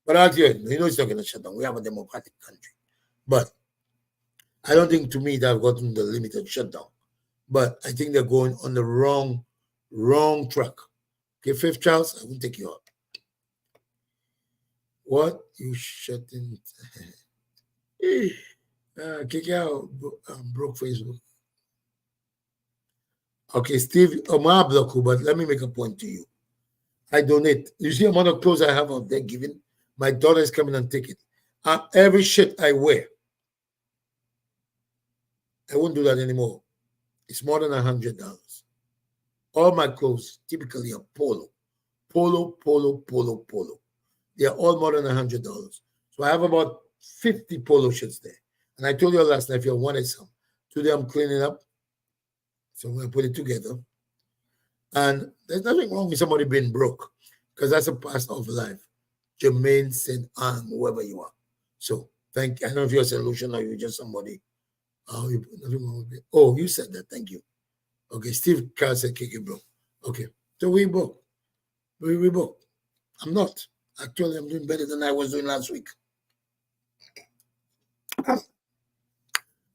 But out here, it's not going to shut down. We have a democratic country. But I don't think, to me, they've gotten the limit of shutdown. But I think they're going on the wrong track. Okay, Fifth Charles, I will take you up. What? You shutting? Kick out broke Facebook. Okay, Steve, my block, but let me make a point to you. I donate. You see the amount of clothes I have out there giving? My daughter is coming and take it. Every shit I wear, I won't do that anymore. It's more than $100. All my clothes typically are polo. They are all more than $100. So I have about 50 polo shirts there. And I told you last night if you wanted some. Today I'm cleaning up. So I'm going to put it together. And there's nothing wrong with somebody being broke because that's a part of life. Jermaine said, whoever you are. So thank you. I don't know if you're a solution or you're just somebody. Nothing wrong with it. Oh, you said that. Thank you. Okay, Steve Carr said kick it, bro. Okay. So we broke. We broke. I'm not. Actually, I'm doing better than I was doing last week.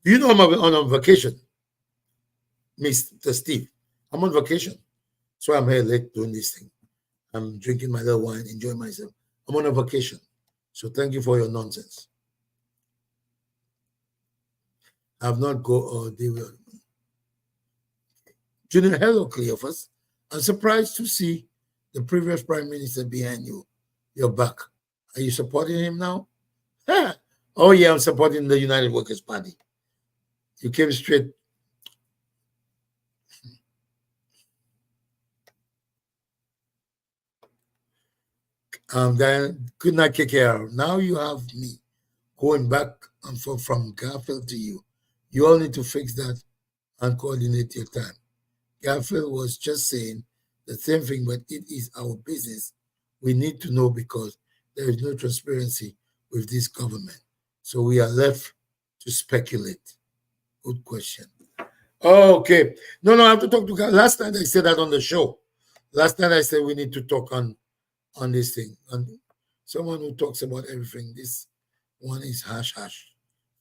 You know I'm on a vacation, Mr. Steve. I'm on vacation. So I'm here late doing this thing. I'm drinking my little wine, enjoying myself. I'm on a vacation. So thank you for your nonsense. I have not go all day. Junior, hello, Cleophas. I'm surprised to see the previous prime minister behind you. You're back. Are you supporting him now? Oh, yeah, I'm supporting the United Workers' Party. You came straight. Then good night, KKR. Now you have me going back and forth from Garfield to you. You all need to fix that and coordinate your time. Garfield was just saying the same thing, but it is our business. We need to know because there is no transparency with this government. So we are left to speculate? Good question. Okay. No, I have to talk to God. Last night I said that on the show. Last night I said we need to talk on this thing. And someone who talks about everything. This one is hash.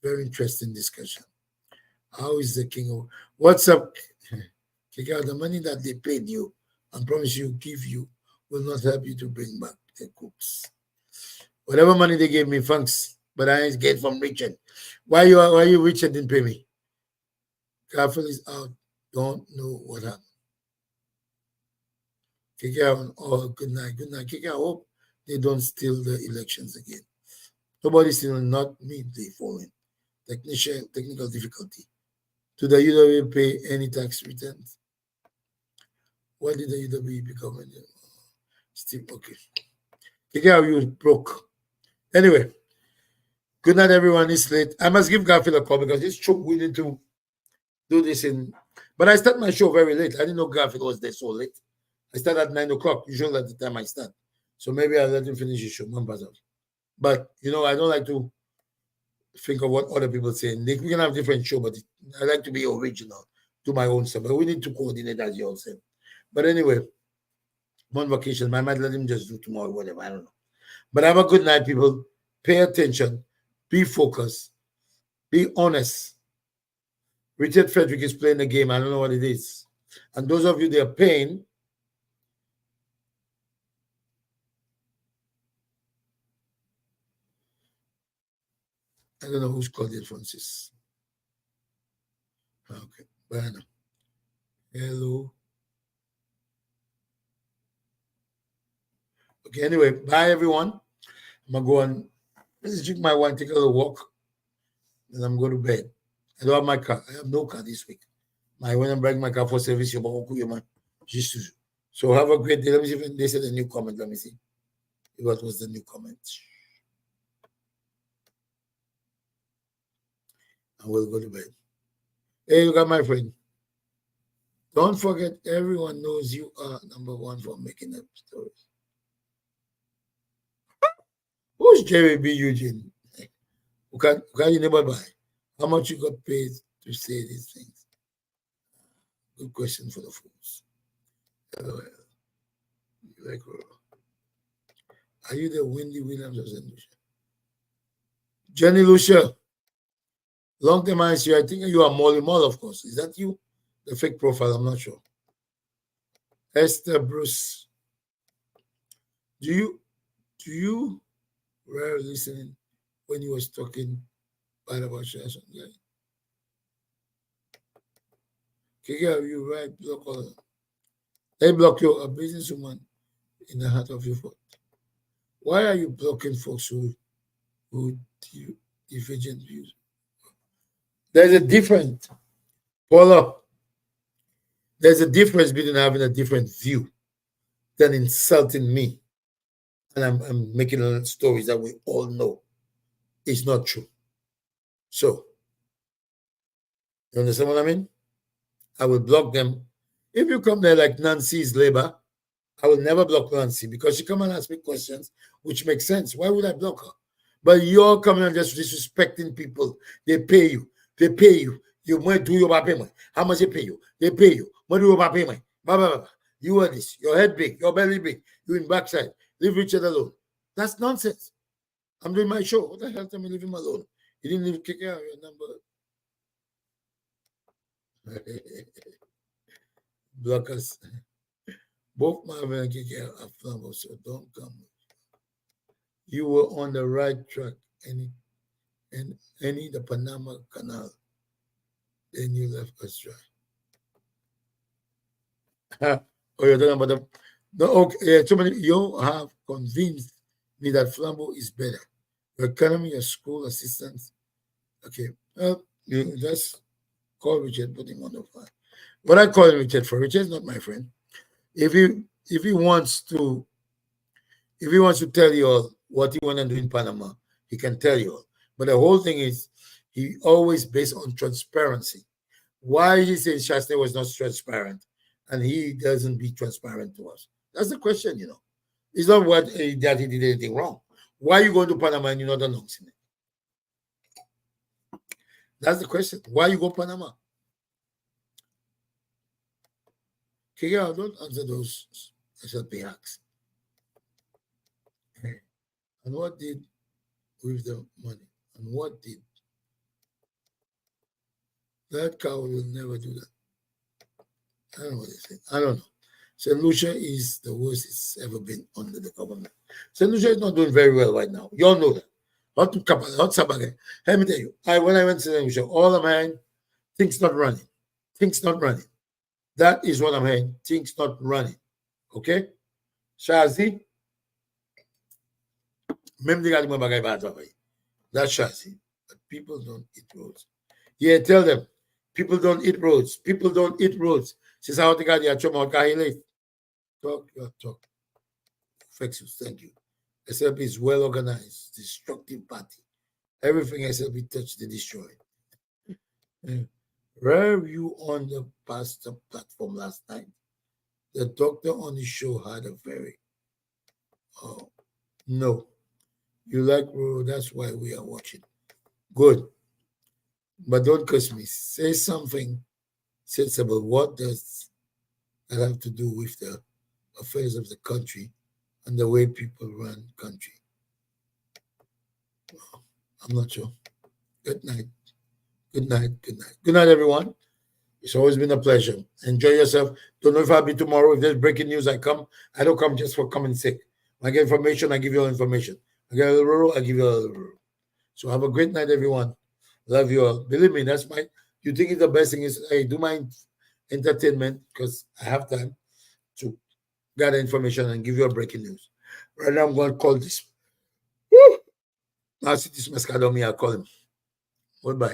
Very interesting discussion. How is the king of what's up? Kick out the money that they paid you and promise you give you will not help you to bring back the cooks. Whatever money they gave me, thanks, but I ain't get from Richard. Why you Richard didn't pay me? Garfield is out. Don't know what happened. Kick out. Oh, good night. Kick out. Hope they don't steal the elections again. Nobody still not me. They falling. Technical difficulty. Do the UW pay any tax returns? What did the UW become? Still okay. Kick out. You broke. Anyway, good night, everyone. It's late. I must give Garfield a call because this choke we need to do this in. But I start my show very late. I didn't know Garfield was there so late. I start at 9 o'clock, usually at the time I start. So maybe I'll let him finish his show. But, I don't like to think of what other people say. We can have different show, but I like to be original, do my own stuff. But we need to coordinate, as you all said. But anyway, I'm on vacation. I might let him just do tomorrow, whatever. I don't know. But have a good night, people. Pay attention. Be focused. Be honest. Richard Frederick is playing the game. I don't know what it is. And those of you that are paying, I don't know who's called it, Francis. Okay. Bueno. Hello. Okay, anyway, bye everyone. I'm gonna go and drink my wine, take a little walk, and I'm going to bed. I don't have my car. I have no car this week. I went and bring my car for service. So have a great day. Let me see if they said a new comment. Let me see. What was the new comment? I will go to bed. Hey, you got my friend. Don't forget, everyone knows you are number one for making up stories. Who's Jerry B. Eugene? Who can you never buy? How much you got paid to say these things? Good question for the fools. LOL. Like, are you the Wendy Williams or St. Lucia? Jenny Lucia. Long time I see you. I think you are Molly Moll, of course. Is that you? The fake profile, I'm not sure. Esther Bruce. Do you were listening when you was talking bad about shares on guy? Okay, you right, block all. They block you, a businesswoman in the heart of your foot. Why are you blocking folks who divergent views? There's a difference, Paula. There's a difference between having a different view than insulting me. And I'm making stories that we all know is not true. So, you understand what I mean? I will block them. If you come there like Nancy's labor, I will never block Nancy because she come and ask me questions, which makes sense. Why would I block her? But you're coming and just disrespecting people. They pay you. You might do your payment. How much they pay you? They pay you. What do your payment? Blah, blah, blah. You are this. Your head big. Your belly big. You in backside. Leave Richard alone. That's nonsense. I'm doing my show. What the hell? Tell me leave him alone. You didn't even kick out your number. Blockers. Both Marvin and Kiki are flammable, so don't come. You were on the right track. Any the Panama canal. Then you left us dry. Oh, you're talking about the no, okay. Yeah, too many. You have convinced me that Flambeau is better. Your economy, your school assistance. Okay. You just call Richard, put him on the phone. What I call Richard for, Richard's not my friend. If he wants to tell you all what he want to do in Panama, he can tell you all. But the whole thing is he always based on transparency. Why he says Shasta was not transparent and he doesn't be transparent to us? That's the question, It's not that he did anything wrong. Why are you going to Panama and you're not announcing it? That's the question. Why you go Panama? Okay, yeah, don't answer those SLP hacks. And what did with the money? And what did that cow will never do that? I don't know what they say. I don't know. St. Lucia is the worst it's ever been under the government. St. Lucia is not doing very well right now. You all know that. Hot Sabage. Let me tell you, when I went to St. Lucia, all the man, things not running. Things not running. That is what I'm hearing. Things not running. Okay? Shazi, même the guy bagay bad away. That's Shazi. But people don't eat roads. Yeah, tell them. People don't eat roads. People don't eat roads. Since how the guy talk your talk. Fexus, thank you. SLP is well organized, destructive party. Everything SLP touched, they destroy. Were you on the pastor platform last night? The doctor on the show had a very no. You like Roro, that's why we are watching. Good. But don't curse me. Say something sensible. What does that have to do with the affairs of the country and the way people run country? I'm not sure. Good night. Good night. Good night. Good night, everyone. It's always been a pleasure. Enjoy yourself. Don't know if I'll be tomorrow. If there's breaking news, I come. I don't come just for coming sick. When I get information, I give you all information. I get a little rural, I give you a little rural. So have a great night, everyone. Love you all. Believe me, that's my. You think it's the best thing is, hey, do my entertainment because I have time to gather information and give you a breaking news. Right now, I'm going to call this. Woo! I'll see this Mascadomi. I'll call him. Goodbye.